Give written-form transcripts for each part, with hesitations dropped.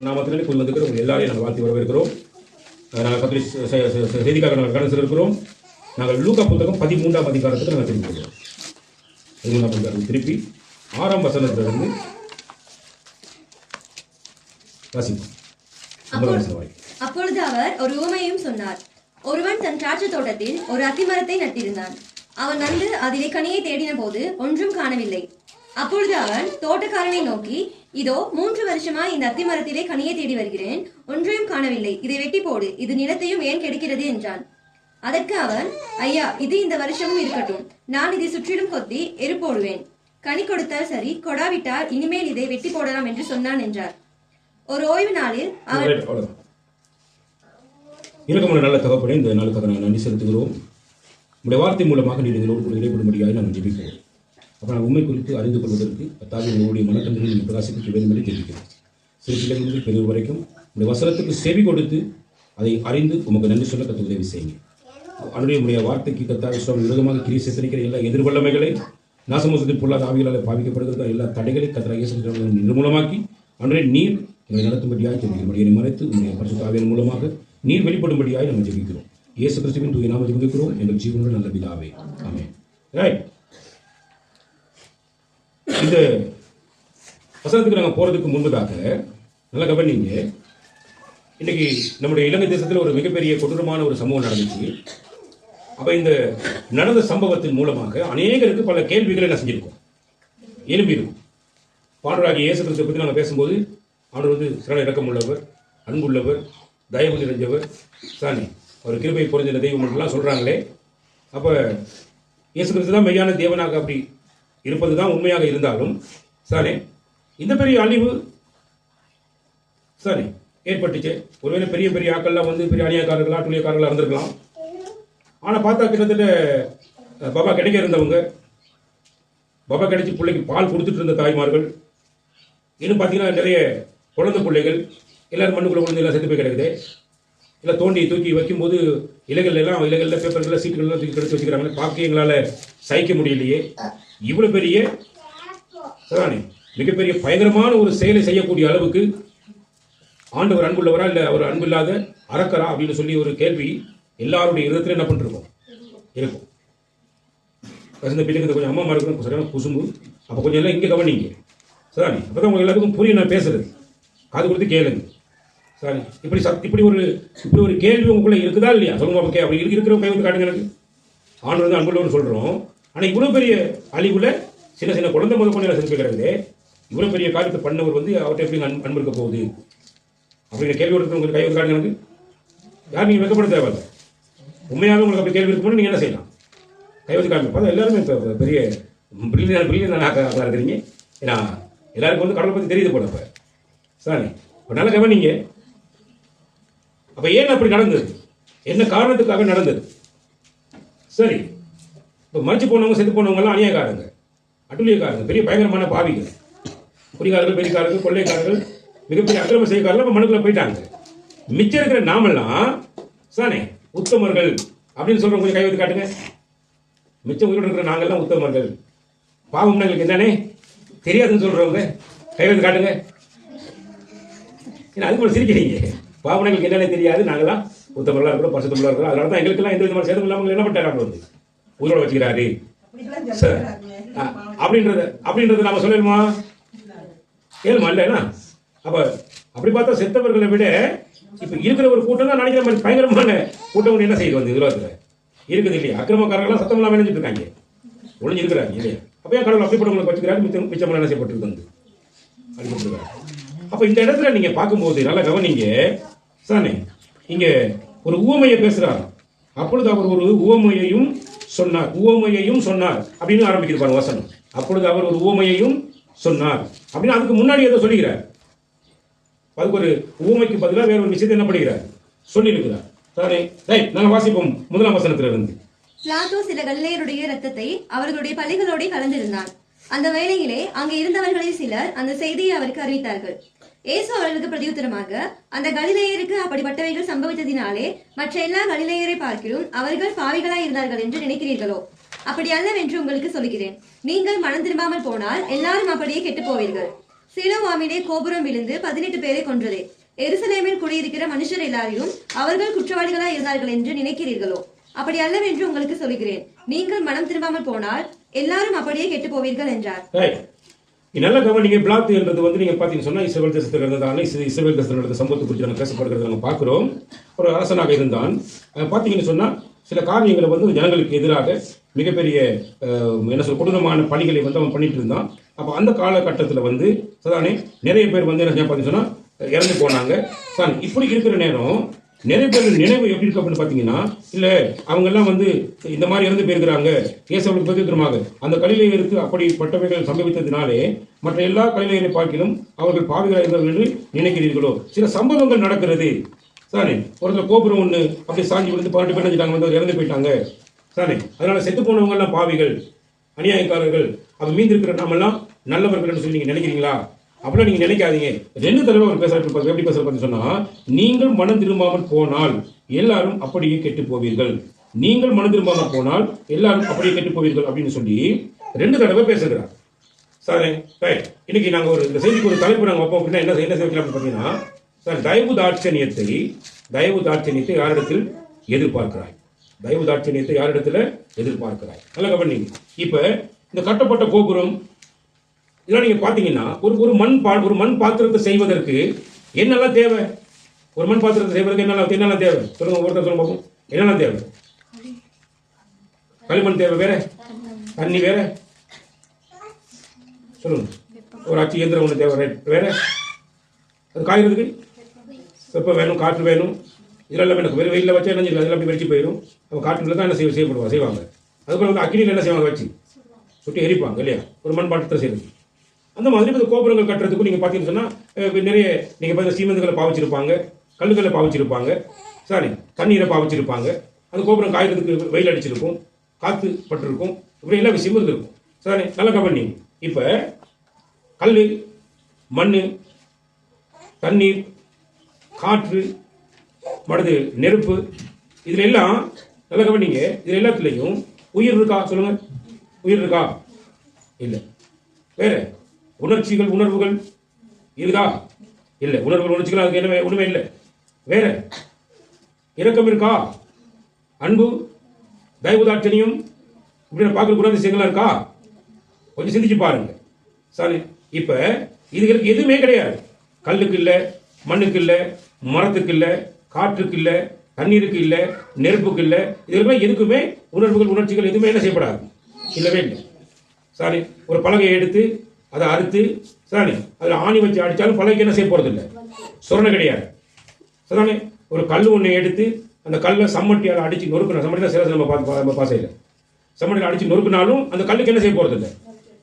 நாமத்திலே கொண்டு வந்திருக்கிற உங்கள் எல்லாரையும் நாங்கள் வாழ்த்தி வரவேற்கிறோம். நாங்கள் கத்திரி செய்திக்காக நாங்கள் கடன் செலுக்கிறோம். நாங்கள் லூக்கா புத்தகம் 13ஆம் அதிகாரத்துக்கு நாங்கள் திருப்பி போகிறோம். 13ஆம் அதிகாரம் திருப்பி 6ஆம் வசனத்திலிருந்து வாசிப்போம். அப்பொழுது அவர் ஒரு உவமையையும் சொன்னார். ஒருவன் தன் திராட்சை தோட்டத்தில் ஒரு அத்திமரத்தை நட்டிருந்தான். அவன் வந்து அதிலே கனியை தேடின போது ஒன்றும் காணவில்லை. அப்பொழுது அவன் தோட்டக்காரனை நோக்கி, இதோ 3 வருஷமாய் இந்த அத்திமரத்திலே கனியை தேடி வருகிறேன், ஒன்றையும் காணவில்லை. இதை வெட்டி போடு, இது நிலத்தையும் ஏன் கெடுக்கிறது என்றான். அதற்கு அவன், ஐயா, இது இந்த வருஷமும் இருக்கட்டும், நான் இதை சுற்றிலும் கொத்தி எரு போடுவேன். கனி கொடுத்தால் சரி, கொடாவிட்டால் இனிமேல் இதை வெட்டி போடலாம் என்று சொன்னான் என்றார். ஒரு ஓய்வு நாளில் அவர் இறக்கமான நல்ல தகப்பனே, இந்த நாளுக்காக நாங்கள் நன்றி செலுத்துகிறோம். உங்களுடைய வார்த்தை மூலமாக நீர் எங்களோடு இடைப்படும்படியாக நாங்கள் ஜெபிக்கிறோம். அப்போ நான் உண்மை குறித்து அறிந்து கொள்வதற்கு கர்த்தாவே உங்களுடைய மனக்கண்களை நீங்கள் பிரகாசிக்க வேண்டும் என்று ஜெபிக்கிறோம். சிறு பிள்ளைகளிலிருந்து பெரியவர் வரைக்கும் உங்களுடைய வசனத்துக்கு செவி கொடுத்து அதை அறிந்து உமக்கு நன்றி சொல்ல கற்று உதவி செய்யுங்க. அன்றைய வார்த்தைக்கு கர்த்தாவே விரோதமாக கிரியை சித்தரிக்கிற எல்லா எதிர்வல்லமைகளை நாசமோசத்தில் பொல்லாத ஆவிகளால் பாவிக்கப்படுகிற எல்லா தடைகளை கர்த்தராகிய இயேசு நிர்மூலமாக்கி அன்றைய நீர் எங்களை நடத்தும்படியாக ஜெபிக்கிறோம். மறைத்து உங்களுடைய பரிசுத்த ஆவியின் மூலமாக நீர் வெளிப்படும்படியாக நம்ம ஜெபிக்கிறோம். இயேசு கிறிஸ்துவின் தூய நாமத்தில் ஜெபிக்கிறோம் எங்கள் ஜீவனுள்ள நல்ல பிதாவே, ஆமென். ரைட், இந்த வசனத்துக்கு நாங்கள் போறதுக்கு முன்பதாக நல்ல கவனிங்க. இன்னைக்கு நம்முடைய இலங்கை தேசத்தில் ஒரு மிகப்பெரிய கொடூரமான ஒரு சம்பவம் நடந்துச்சு. அப்ப இந்த நடந்த சம்பவத்தின் மூலமாக அநேகருக்கு பல கேள்விகளை நான் செஞ்சிருக்கோம், எழுப்பியிருக்கும். பாண்டவராகிய இயேசு கிறிஸ்துவை பற்றி நாங்கள் பேசும்போது ஆண்டவர் வந்து சிறந்த இரக்கம் உள்ளவர், அன்புள்ளவர், தயவு நிறைஞ்சவர், சாணி அவர் கிருபை பொருந்தின தெய்வம் எல்லாம் சொல்றாங்களே. அப்ப இயேசு கிறிஸ்து தான் மெய்யான தேவனாக அப்படி இருப்பது தான் உண்மையாக இருந்தாலும் சாணி இந்த பெரிய அழிவு சாணி ஏற்பட்டுச்சு. ஒருவேளை பெரிய பெரிய ஆக்கள்லாம் வந்து பெரிய அநியாயக்காரர்களா துணியக்காரர்களா இருந்திருக்கலாம். ஆனா பார்த்தா கிட்டத்தட்ட பாபா கிடைக்க இருந்தவங்க, பாபா கிடைச்சி பிள்ளைக்கு பால் கொடுத்துட்டு இருந்த தாய்மார்கள், இன்னும் பார்த்தீங்கன்னா நிறைய குழந்தை பிள்ளைகள் எல்லாரும் மண்ணுக்குள்ள குழந்தை எல்லாம் செத்து போய் கிடக்குது. எல்லாம் தோண்டி தூக்கி வைக்கும்போது இலைகள்ல பேப்பர்கள் சீட்டுகள்லாம் தூக்கி கெடுத்து வச்சுக்கிறாங்க. பார்க்க எங்களால் சகிக்க முடியலையே. இவ்வளவு பெரிய மிகப்பெரிய பயங்கரமான ஒரு செயலை செய்யக்கூடிய அளவுக்கு ஆண்டவர் அன்புள்ளவரா இல்லை அவர் அன்பு இல்லாத அறக்கரா அப்படின்னு சொல்லி ஒரு கேள்வி எல்லாருடைய இடத்துல என்ன பண்ணிருக்கோம் இருக்கும். இந்த பிள்ளைங்க கொஞ்சம் அம்மா இருக்கணும் சரியான குசும்பு. அப்போ கொஞ்சம் எல்லாம் இங்கே கவனிங்க சாரி. அப்பதான் உங்க எல்லாத்துக்கும் புரியும் நான் பேசுறது. காது கொடுத்து கேளுங்க சாரி. இப்படி ஒரு கேள்வி உங்களுக்குள்ள இருக்குதா இல்லையா சொல்லுங்க. அப்படி இருக்கிறவங்க கை வந்து காட்டுங்க. எனக்கு ஆண்டு வந்து அன்புள்ளவர்னு சொல்றோம். ஆனா இவ்வளவு பெரிய அழிவுல சின்ன சின்ன குழந்தை முதல் கொண்டு செஞ்சு போய்க்கிறது. இவ்வளவு பெரிய காரியத்தை பண்ணவர் வந்து அவர்கிட்ட எப்படி அன்பு இருக்க போகுது அப்படிங்கிற கேள்வி இருக்கிறவங்க கை வந்து காட்டுங்க. எனக்கு யார் நீங்க வெக்கப்பட தேவையில்லை. உண்மையாகவே உங்களுக்கு அப்படி கேள்வி இருக்கும்போது நீங்க என்ன செய்யலாம், கை வந்து காமிப்பா. எல்லாருமே இப்போ பெரிய பிரில்லியன் இருக்கிறீங்க. ஏன்னா எல்லாருக்கும் வந்து கடவுளை பற்றி தெரியுது போல. இப்போ சாரி இப்போ நல்ல கவனிங்க. அப்ப ஏன் அப்படி நடந்தது, என்ன காரணத்துக்காக நடந்தது? சரி, இப்போ மறைச்சு போனவங்க செத்து போனவங்க எல்லாம் அநியாயக்காரங்க, அட்டுழியக்காரங்க, பெரிய பயங்கரமான பாவிகள், குடிகாரர்கள், பெரியக்காரர்கள், கொள்ளைக்காரர்கள், மிகப்பெரிய அக்கிரம செய்யக்காரர்கள் இப்போ மனுக்குள்ள போயிட்டாங்க. மிச்சம் இருக்கிற நாமெல்லாம் சானே உத்தமர்கள் அப்படின்னு சொல்றவங்க கொஞ்சம் கை வைத்து காட்டுங்க. மிச்சம் உயிரோடு இருக்கிற நாங்கள்லாம் உத்தமர்கள், பாவம்னா எங்களுக்கு என்னன்னே தெரியாதுன்னு சொல்றவங்க கை வைத்து காட்டுங்க. ஏன்னா அது போல சிரிக்கிறீங்க. பாவனை எங்களுக்கு என்னன்னே தெரியாது, நாங்களாம் உத்தமர்களாக இருக்கிறோம், பரிசுத்தமர்களாக இருக்கிறோம். அதனால தான் எங்களுக்கெல்லாம் எந்த விதமான சேதம் இல்லாமல் என்ன பண்ணிட்டாரு வந்து உயிரோட வச்சுக்கிறாரு அப்படின்றத நாம சொல்லணுமா? கேளுமா இல்லைன்னா? அப்ப அப்படி பார்த்தா செத்தவர்களை விட இப்ப இருக்கிற ஒரு கூட்டம் தான் நினைக்கிற மாதிரி பயங்கரமான கூட்டம் என்ன செய்யுது வந்து உலகத்துல இருக்குது இல்லையா? அக்கிரமக்காரர்கள்லாம் சத்தம் இல்லாமல் நினைஞ்சிட்டு இருக்காங்க, ஒளிஞ்சிருக்கிறாங்க இல்லையா? அப்ப ஏன் கடவுள் அப்படிப்பட்டவங்களை வச்சுக்கிறாரு? மிச்சமான என்ன செய்யப்பட்டிருக்கு வந்து அடிபட்டிருக்காரு. அப்ப இந்த இடத்துல நீங்க பார்க்கும்போது நல்லா கவனிங்க சானே. இங்க ஒரு உவமையை பேசுறாரு. அப்பொழுது அவர் ஒரு உவமையையும் சொன்னார் அப்படின்னு ஆரம்பிக்கிறார் வசனம். அப்பொழுது அவர் ஒரு உவமையையும் சொன்னார் அப்படின்னு அதுக்கு முன்னாடி ஏதோ சொல்லுகிறார். அதுக்கு ஒரு உவமைக்கு பதிலாக வேற ஒரு விஷயத்தை என்ன பண்ணுகிறார் சொல்லியிருக்கிறார். சாரே நாங்க வாசிப்போம் 1ஆம் வசனத்திலிருந்து. பிளாட்டோ சில கலிலேயருடைய இரத்தத்தை அவர்களுடைய பலிகளோடு கலந்திருந்தான். அந்த வேளையிலே அங்கே இருந்தவர்களில் சிலர் அந்த செய்தியை அவருக்கு அறிவித்தார்கள். இயேசு அவர்களுக்கு பிரதியுத்தரமாக, அந்த கலிலேயருக்கு அப்படிப்பட்டவைகள் சம்பவித்ததினாலே மற்ற எல்லா கலிலேயரை பார்க்கிறோம் அவர்கள் பாவிகளாய் இருந்தார்கள் என்று நினைக்கிறீர்களோ? அப்படி அல்லவென்று உங்களுக்கு சொல்லுகிறேன். நீங்கள் மனம் திரும்பாமல் போனால் எல்லாரும் அப்படியே கெட்டு போவீர்கள். சீலோவாமிலே கோபுரம் விழுந்து 18 பேரை கொன்றது. எருசலேமில் குடியிருக்கிற மனுஷர் எல்லாரையும் அவர்கள் குற்றவாளிகளாய் இருந்தார்கள் என்று நினைக்கிறீர்களோ? அப்படி அல்லவென்று உங்களுக்கு சொல்கிறேன். நீங்கள் மனம் திரும்பாமல் போனால் எல்லாரும் அப்படியே கெட்டு போவீர்கள் என்றார். நல்ல கவனிங்க. பிளாத் என்றது வந்து நீங்க பாத்தீங்கன்னு சொன்னா இஸ்ரவேல் தேசத்தில் இருந்ததால இஸ்ரவேல் தேசத்தில் நடந்த சம்பவத்தை குறித்து நம்ம பேசப்படுகிறது நம்ம பார்க்கிறோம். ஒரு அரசனாக இருந்தான். பாத்தீங்கன்னு சொன்னா சில காரியங்களை வந்து ஜனங்களுக்கு எதிராக மிகப்பெரிய என்ன சொல்ற கொடூரமான பணிகளை வந்து அவன் பண்ணிட்டு இருந்தான். அப்ப அந்த காலகட்டத்தில் வந்து சதானே நிறைய பேர் வந்து என்ன பார்த்தீங்கன்னு சொன்னா இறந்து போனாங்க. இப்படி இருக்கிற நேரம் நிறைய பேர் நினைவு எப்படி இருக்கு அப்படின்னு பாத்தீங்கன்னா, இல்ல அவங்க எல்லாம் வந்து இந்த மாதிரி இறந்து போயிருக்கிறாங்க இயேசுவுக்கு பிரதித்திரமாக அந்த கலிலேயருக்கு அப்படிப்பட்டவைகள் சம்பவித்ததினாலே மற்ற எல்லா கலிலேயரை பார்க்கிலும் அவர்கள் பாவிகளாக இருந்தார்கள் என்று நினைக்கிறீர்களோ? சில சம்பவங்கள் நடக்கிறது. சாரி, ஒருத்தர் கோபுரம் ஒண்ணு அப்படி சாஞ்சி விழுந்து 18 பேர் நினைச்சிட்டாங்க, வந்து இறந்து போயிட்டாங்க. சாரி, அதனால செத்து போனவங்க எல்லாம் பாவிகள், அநியாயக்காரர்கள், அப்ப மீந்து இருக்கிற நாமெல்லாம் நல்லவர்கள் சொல்லி நீங்க நினைக்கிறீங்களா? அப்படிலாம் நீங்க நினைக்காதீங்க. 2 தடவை அவர் பேசுறாரு. எப்படி பேசுறாரு சொன்னா, நீங்கள் மனம் திரும்பாமல் போனால் எல்லாரும் அப்படியே கெட்டு போவீர்கள். நீங்கள் மனம் திரும்பாமல் போனால் எல்லாரும் அப்படியே கெட்டு போவீர்கள் அப்படின்னு சொல்லி 2 தடவை பேசுகிறார். Sir right. இன்னைக்கு நாங்க இந்த செய்திக்கு ஒரு தலைப்பு நாங்க வைப்போம் அப்படின்னா என்ன செய்யலாம் பார்த்தீங்கன்னா, சார் தயவு தாட்சணியத்தை யாரிடத்தில் எதிர்பார்க்கிறாய்? தயவு தாட்சணியத்தை யாரிடத்துல எதிர்பார்க்கிறாய்? நல்லா கவனிங்க. இப்ப இந்த கட்டப்பட்ட கோபுரம் இதெல்லாம் நீங்க பாத்தீங்கன்னா ஒரு மண் பாத்திரத்தை செய்வதற்கு என்னெல்லாம் தேவை? ஒரு மண் பாத்திரத்தை செய்வதற்கு என்னெல்லாம் தேவை சொல்லுங்க, ஒருத்தர் சொல்லுங்க பார்ப்போம். என்னெல்லாம் தேவை? களிமண் தேவை, வேற தண்ணி வேற, சொல்லுங்க. ஒரு அச்சு இயந்திரம் ஒன்று தேவை, வேற அது காய்கிறதுக்கு வெப்பம் வேணும், காற்று வேணும், இதெல்லாம் வேணும். வெறும் வெயிலில் வச்சா என்ன அதெல்லாம் அப்படி வெடிச்சு போயிடும். அப்போ காற்றுல தான் என்ன செய்வாங்க. அதுக்கப்புறம் வந்து அக்னியில் என்ன செய்வாங்க, வச்சு சுட்டி எரிப்பாங்க இல்லையா, ஒரு மண் பாத்திரத்தை செய்யறது. அந்த மாதிரி இப்போ கோபுரங்கள் கட்டுறதுக்கும் நீங்கள் பார்த்தீங்கன்னு சொன்னால் நிறைய நீங்கள் பார்த்து சீமெந்துகளை பாவிச்சிருப்பாங்க, கல்லுகளை பாவிச்சிருப்பாங்க, சாரி தண்ணீரை பாவிச்சிருப்பாங்க. அந்த கோபுரம் காய்கிறதுக்கு வெயில் அடிச்சிருக்கும், காற்று பட்டிருக்கும், இப்படி எல்லா விஷயமும் இருக்கும். சாரி, நல்ல கவனி. இப்போ கல், மண், தண்ணீர், காற்று, மடுது நெருப்பு, இதுல எல்லாம் நல்ல கவனிங்க. இதுல எல்லாத்துலையும் உயிர் இருக்கா? சொல்லுங்க, உயிர் இருக்கா? இல்லை. வேற உணர்ச்சிகள், உணர்வுகள் இருக்குதா? இல்லை. உணர்ச்சிகள் அதுக்கு என்ன ஒண்ணுமே இல்லை. வேற இரக்கம் இருக்கா? அன்பு, தயவுதாட்சணியம், இப்படி பார்க்கற குணாதிசயங்கள்லாம் இருக்கா? கொஞ்சம் சிந்திச்சு பாருங்க. சரி, இப்ப இதுகளுக்கு எதுவுமே கிடையாது. கல்லுக்கு இல்லை, மண்ணுக்கு இல்லை, மரத்துக்கு இல்லை, காற்றுக்கு இல்லை, தண்ணீருக்கு இல்லை, நெருப்புக்கு இல்லை. இதெல்லாம் எதுக்குமே உணர்வுகள், உணர்ச்சிகள் எதுவுமே என்ன செய்யப்படாது, இல்லவே இல்லை. சாரி, ஒரு பலகையை எடுத்து அதை அறுத்து சாரி அதில் ஆணி வச்சு அடித்தாலும் பலகைக்கு என்ன செய்ய போறது இல்லை, சொரணை கிடையாது. சரிதானே? ஒரு கல் ஒன்று எடுத்து அந்த கல்லை சம்மட்டியால் அடிச்சு நொறுக்கணும். சம்மட்டி தான் சில நம்ம பாசையில் சம்மட்டியில் அடிச்சு நொறுக்கினாலும் அந்த கல்லுக்கு என்ன செய்ய போறது இல்லை,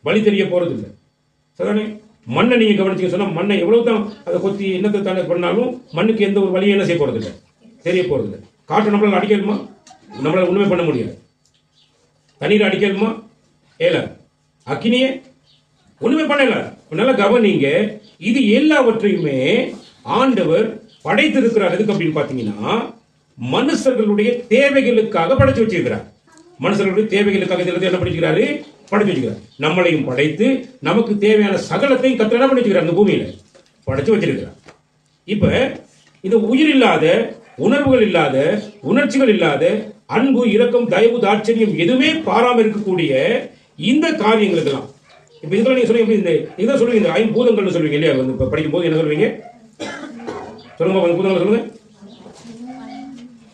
வழி தெரிய போறது இல்லை. சரிதானே? மண்ணை நீங்க கவனிச்சிங்க சொன்னா, மண்ணை எவ்வளவு தான் அதை கொத்தி என்னத்தை தானே பண்ணாலும் மண்ணுக்கு எந்த ஒரு வழியும் என்ன செய்ய போறது இல்லை, தெரிய போறது இல்லை. காற்று நம்மளால அடிக்கணுமா? நம்மளால ஒண்ணுமே பண்ண முடியாது. தண்ணீரை அடிக்கணுமா? ஏல. அக்கினியே ஒண்ணுமே பண்ணல. நல்லா கவனிங்க. இது எல்லாவற்றையுமே ஆண்டவர் படைத்திருக்கிறார். எதுக்கு அப்படின்னு பாத்தீங்கன்னா, மனுஷர்களுடைய தேவைகளுக்காக படைச்சு வச்சிருக்கிறார். மனுஷர்களுடைய தேவைகளுக்காக என்ன பண்ணிக்கிறாரு, படைச்சு வச்சுக்கிறார். நம்மளையும் படைத்து நமக்கு தேவையான சகலத்தையும் கர்த்தர் என்ன பண்ணிக்கிறார், அந்த பூமியில படைச்சு வச்சிருக்கிறார். இப்ப இந்த உயிர் இல்லாத, உணர்வுகள் இல்லாத, உணர்ச்சிகள் இல்லாத, அன்பு, இரக்கம், தயவு, தாட்சணியம் எதுவுமே பாராம இருக்கக்கூடிய இந்த காரியங்களுக்கெல்லாம் இப்ப இதெல்லாம் நீங்க சொல்லுங்க, இந்த இதான் சொல்லுவீங்க, இந்த 5 பூதங்கள்னு சொல்லுவீங்க இல்லையா? வந்து படிக்கும் போது என்ன சொல்லுவீங்க, சொல்லுங்க, 5 பூதங்கள் சொல்லுங்க,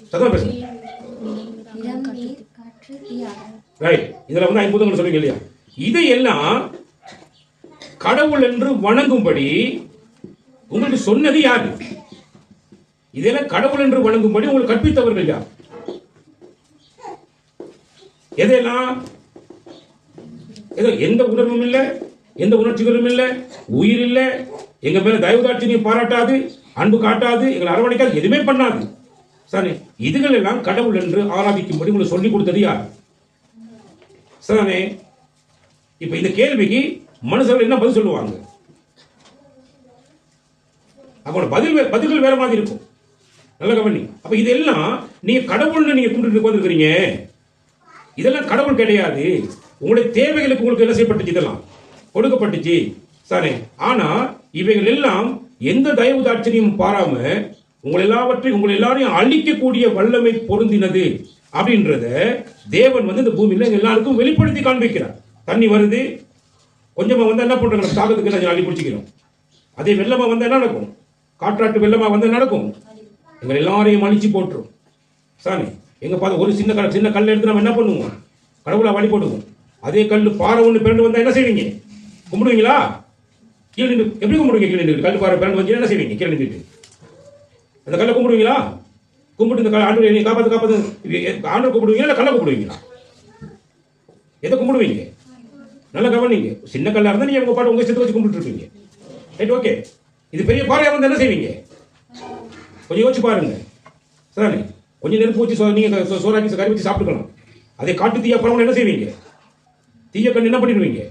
சத்தமா பேசுங்க. ரைட், இதுல வந்து 5 பூதங்கள் சொல்லுவீங்க இல்லையா? இதையெல்லாம் கடவுள் என்று வணங்கும்படி உங்களுக்கு சொன்னது யாரு? இதெல்லாம் கடவுள் என்று வணங்கும்படி உங்களுக்கு கற்பித்தவர்கள் யார்? எதெல்லாம்? எந்த உணர்வும் இல்லை, எந்த உணர்ச்சிகளும் இல்லை, உயிர் இல்லை, எங்க மேல தயவுதாட்சியம் பாராட்டாது, அன்பு காட்டாது, எங்களை அரவணைக்காது, எதுவுமே பண்ணாது. சரி, இதுகள் எல்லாம் கடவுள் என்று ஆராதிக்கும்படி உங்களுக்கு சொல்லிக் கொடுத்தது யார்? சரி, இப்ப இந்த கேள்விக்கு மனுஷர்கள் என்ன பதில் சொல்லுவாங்க? அப்போ பதில்கள் வேற மாதிரி இருக்கும். நல்ல கவனி. அப்ப இதெல்லாம் நீங்க கடவுள்னு நீங்க கும்பிட்டு வந்துருக்கீங்க. இதெல்லாம் கடவுள் கிடையாது. உங்களுடைய தேவைகளுக்கு உங்களுக்கு என்ன செய்யப்பட்டுச்சு, இதெல்லாம் கொடுக்கப்பட்டுச்சு. சரி. ஆனா இவைகள் எல்லாம் எந்த தயவு தாட்சணியும் பாராம உங்களை எல்லாரையும் அழிக்கக்கூடிய வல்லமை பொருந்தினது அப்படின்றத தேவன் வந்து இந்த பூமியில எல்லாருக்கும் வெளிப்படுத்தி காண்பிக்கிறார். தண்ணி வருது, கொஞ்சமா வந்து என்ன பண்றாங்க, தாகத்துக்கு அள்ளி பிடிச்சிக்கிறோம். அதே வெள்ளமா வந்து என்ன நடக்கும், காற்றாட்டு வெள்ளமா வந்து நடக்கும், எங்களை எல்லாரையும் அழிச்சு போட்டுரும். சாமி எங்க பார்த்து ஒரு சின்ன கல் எடுத்து நம்ம என்ன பண்ணுவோம், கடவுளை வழி போடுவோம். அதே கல் பாறை ஒன்று பிறண்டு வந்தா என்ன செய்வீங்க, கும்பிடுவீங்களா? கீழே நின்று எப்படி கும்பிடுவீங்க? கீழே நின்று கல் பாறை பிறண்டு வந்து என்ன செய்வீங்க? கீழே நின்றுட்டு அந்த கல்லை கும்பிடுவீங்களா? கும்பிட்டு இந்த ஆண்டு நீ காப்பாத்து ஆண்டு கும்பிடுவீங்களா, இல்லை கல்லை கும்பிடுவீங்களா? எதை கும்பிடுவீங்க? நல்லா கவனிங்க. சின்ன கல்லா இருந்தா நீங்க உங்க பாட்டு உங்க சேர்த்து வச்சு கும்பிட்டு இருப்பீங்க. Right, okay. இது பெரிய பாறையா வந்து என்ன செய்வீங்க? கொஞ்சம் யோசிச்சு பாருங்க. சரி, கொஞ்சம் நெருப்பு வச்சு நீங்க சோறாக்கி கறி வச்சு சாப்பிட்டுக்கலாம். அதே காட்டு தீயா பரவணும் என்ன செய்வீங்க? தீய கண்டு என்ன பண்ணிடுவீங்க?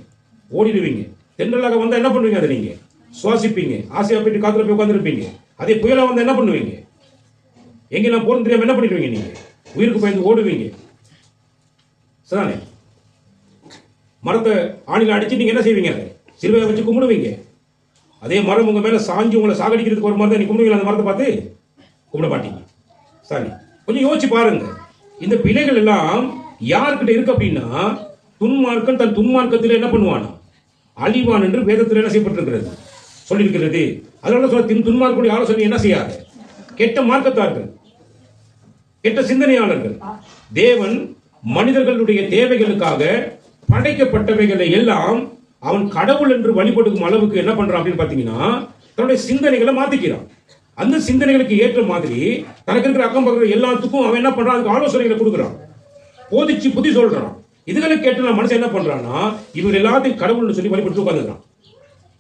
ஓடிடுவீங்க. தென்றலாக வந்தா என்ன பண்ணுவீங்க? அதை நீங்க சுவாசிப்பீங்க, ஆசையா போயிட்டு காத்துல போய் உட்காந்துருப்பீங்க. அதே புயலா வந்தா என்ன பண்ணுவீங்க? எங்க நான் போறது தெரியாம என்ன பண்ணிடுவீங்க? நீங்க உயிருக்கு பயந்து ஓடுவீங்க. சரிதானே? மரத்தை ஆணில அடிச்சு நீங்க என்ன செய்வீங்க? சிலுவையை வச்சு கும்பிடுவீங்க. அதே மரம் உங்க மேல சாஞ்சு உங்களை சாகடிக்கிறதுக்கு ஒரு மரத்தை நீ கும்பிடுவீங்களா? அந்த மரத்தை பார்த்து கும்பிட மாட்டீங்க. சரி, கொஞ்சம் யோசிச்சு பாருங்க. இந்த பிழைகள் எல்லாம் யார்கிட்ட இருக்கு அப்படின்னா, துன்மார்க்கன் தன் துன்மார்க்கத்தில் என்ன பண்ணுவானா அழிவான் என்று வேதத்தில் என்ன செய்யப்பட்டிருக்கிறது, சொல்லியிருக்கிறது. அதனால சொல்ல துன்மார்க்குடைய ஆலோசனை என்ன செய்யாது, கெட்ட மார்க்கத்தார்கள், கெட்ட சிந்தனையாளர்கள். தேவன் மனிதர்களுடைய தேவைகளுக்காக படைக்கப்பட்டவைகளை எல்லாம் அவன் கடவுள் என்று வழிபடுக்கும் அளவுக்கு என்ன பண்றான் அப்படின்னு பாத்தீங்கன்னா, தன்னுடைய சிந்தனைகளை மாத்திக்கிறான். அந்த சிந்தனைகளுக்கு ஏற்ற மாதிரி தனக்கு இருக்கிற அக்கம் பக்கம் எல்லாத்துக்கும் அவன் என்ன பண்றான், அதுக்கு ஆலோசனைகளை கொடுக்குறான், போதிச்சு புத்தி சொல்றான். இதுகளை கேட்டு மனுஷன் என்ன பண்றான்னா, இவங்க எல்லாத்தையும் கடவுள்னு சொல்லி வழிபட்டு உட்காந்துக்கிறான்.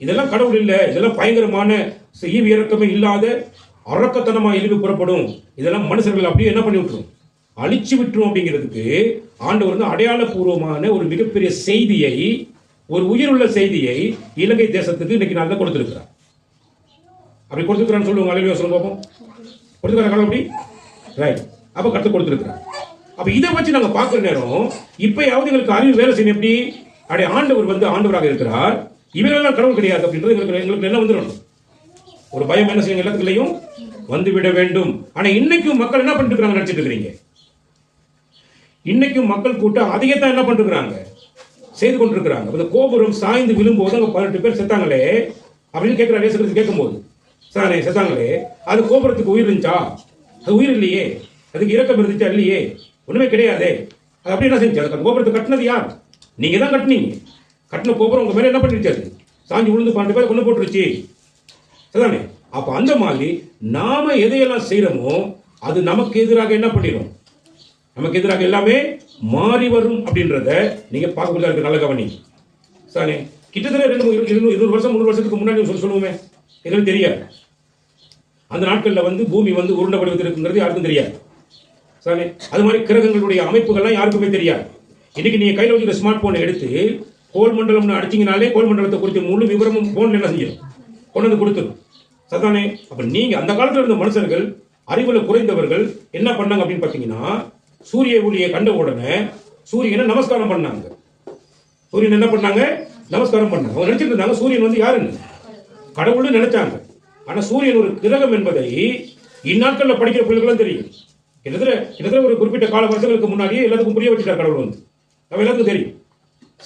இதெல்லாம் கடவுள் இல்லை, இதெல்லாம் பயங்கரமான ஈவு இறக்கமே இல்லாத அரக்கத்தனமா இழிவு புறப்படும், இதெல்லாம் மனுஷர்கள் அப்படியே என்ன பண்ணி விட்டுரும், அழிச்சு விட்டுரும். அப்படிங்கிறதுக்கு ஆண்டவர் வந்து அடையாளபூர்வமான ஒரு மிகப்பெரிய செய்தியை, ஒரு உயிருள்ள செய்தியை இலங்கை தேசத்துக்கு இன்னைக்கு நாளில் கொடுத்திருக்கிறார். அப்படி கொடுத்துருக்கான்னு சொல்லுவாங்க. அலையில சொல்லுங்க பார்ப்போம். கொடுத்துருக்காங்க கடவுள் அப்படி, ரைட். அப்ப கருத்து கொடுத்திருக்கிறார். அப்ப இதை வச்சு நாங்க பார்க்கிற நேரம் இப்பயாவது எங்களுக்கு அறிவு வேலை செய்யணும். எப்படி அப்படியே ஆண்டவர் வந்து ஆண்டவராக இருக்கிறார், இவரெல்லாம் கடவுள் கிடையாது அப்படின்றது எங்களுக்கு என்ன வந்துடும், ஒரு பயம் என்ன செய்யுங்க எல்லாத்துக்குள்ளேயும் வந்து விட வேண்டும். ஆனா இன்னைக்கும் மக்கள் என்ன பண்ணிட்டு இருக்காங்க நினைச்சிட்டு இருக்கிறீங்க? இன்னைக்கும் மக்கள் கூட்டம் அதையத்தான் என்ன பண்ணிருக்கிறாங்க, செய்து கொண்டிருக்கிறாங்க. இந்த கோபுரம் சாய்ந்து விழும்போது அங்க 18 பேர் செத்தாங்களே அப்படின்னு கேட்கிறாரு. கேட்கும்போது சாரே செத்தாங்களே, அது கோபுரத்துக்கு உயிர் இருந்துச்சா? அது உயிர் இல்லையே. அதுக்கு இரக்கம் இருந்துச்சா? இல்லையே, ஒண்ணுமே கிடையாது. அது அப்படி என்ன செஞ்சு அந்த கோபுரத்தை கட்டினது யார்? நீங்க தான் கட்டினீங்க. கட்டின கோபுரம் உங்க மேல என்ன பண்ணிருச்சு, அது சாஞ்சி விழுந்து 12 பேர் கொண்டு போட்டுருச்சு. சரிதானே? அப்ப அந்த மாதிரி நாம எதையெல்லாம் செய்யறோமோ அது நமக்கு எதிராக என்ன பண்ணிடும், நமக்கு எதிராக எல்லாமே மாறி வரும் அப்படின்றத நீங்க பார்க்கக்கூடியதா இருக்கு. நல்ல கவனி. சாரே, கிட்டத்தட்ட 200 வருஷம் 300 வருஷத்துக்கு முன்னாடி சொல்லுவோமே, எங்களுக்கு தெரியாது. அந்த நாட்கள்ல வந்து பூமி வந்து உருண்டை வடிவத்தில் இருக்குங்கிறது யாருக்கும் தெரியாது. சரி, அது மாதிரி கிரகங்களுடைய அமைப்புகள்லாம் யாருக்குமே தெரியாது. இன்னைக்கு நீங்க கையில் வச்சுக்கிற ஸ்மார்ட் போனை எடுத்து கோல் மண்டலம்னு அடிச்சிங்கனாலே கோல் மண்டலத்தை குறித்து முழு விவரமும் போன்ல என்ன செஞ்சிடும், கொண்டு வந்து கொடுத்துரும். சதானே? அப்ப நீங்க அந்த காலத்துல இருந்த மனுஷர்கள், அறிவுல குறைந்தவர்கள் என்ன பண்ணாங்க அப்படின்னு பாத்தீங்கன்னா, சூரிய ஒளியை கண்ட உடனே சூரியனை நமஸ்காரம் பண்ணாங்க. சூரியன் என்ன பண்ணாங்க, நமஸ்காரம் பண்ணாங்க. அவங்க நினைச்சிட்டு இருந்தாங்க சூரியன் வந்து யாருன்னு, கடவுள்னு நினைச்சாங்க. ஆனா சூரியன் ஒரு கிரகம் என்பதை இந்நாட்கள்ல படிக்கிற பிள்ளைகளும் தெரியும். கிட்டத்தட்ட ஒரு குறிப்பிட்ட கால வருஷங்களுக்கு முன்னாடியே எல்லாத்துக்கும் புரிய வச்சுட்டார் கடவுள் வந்து. நம்ம எல்லாத்துக்கும் தெரியும்.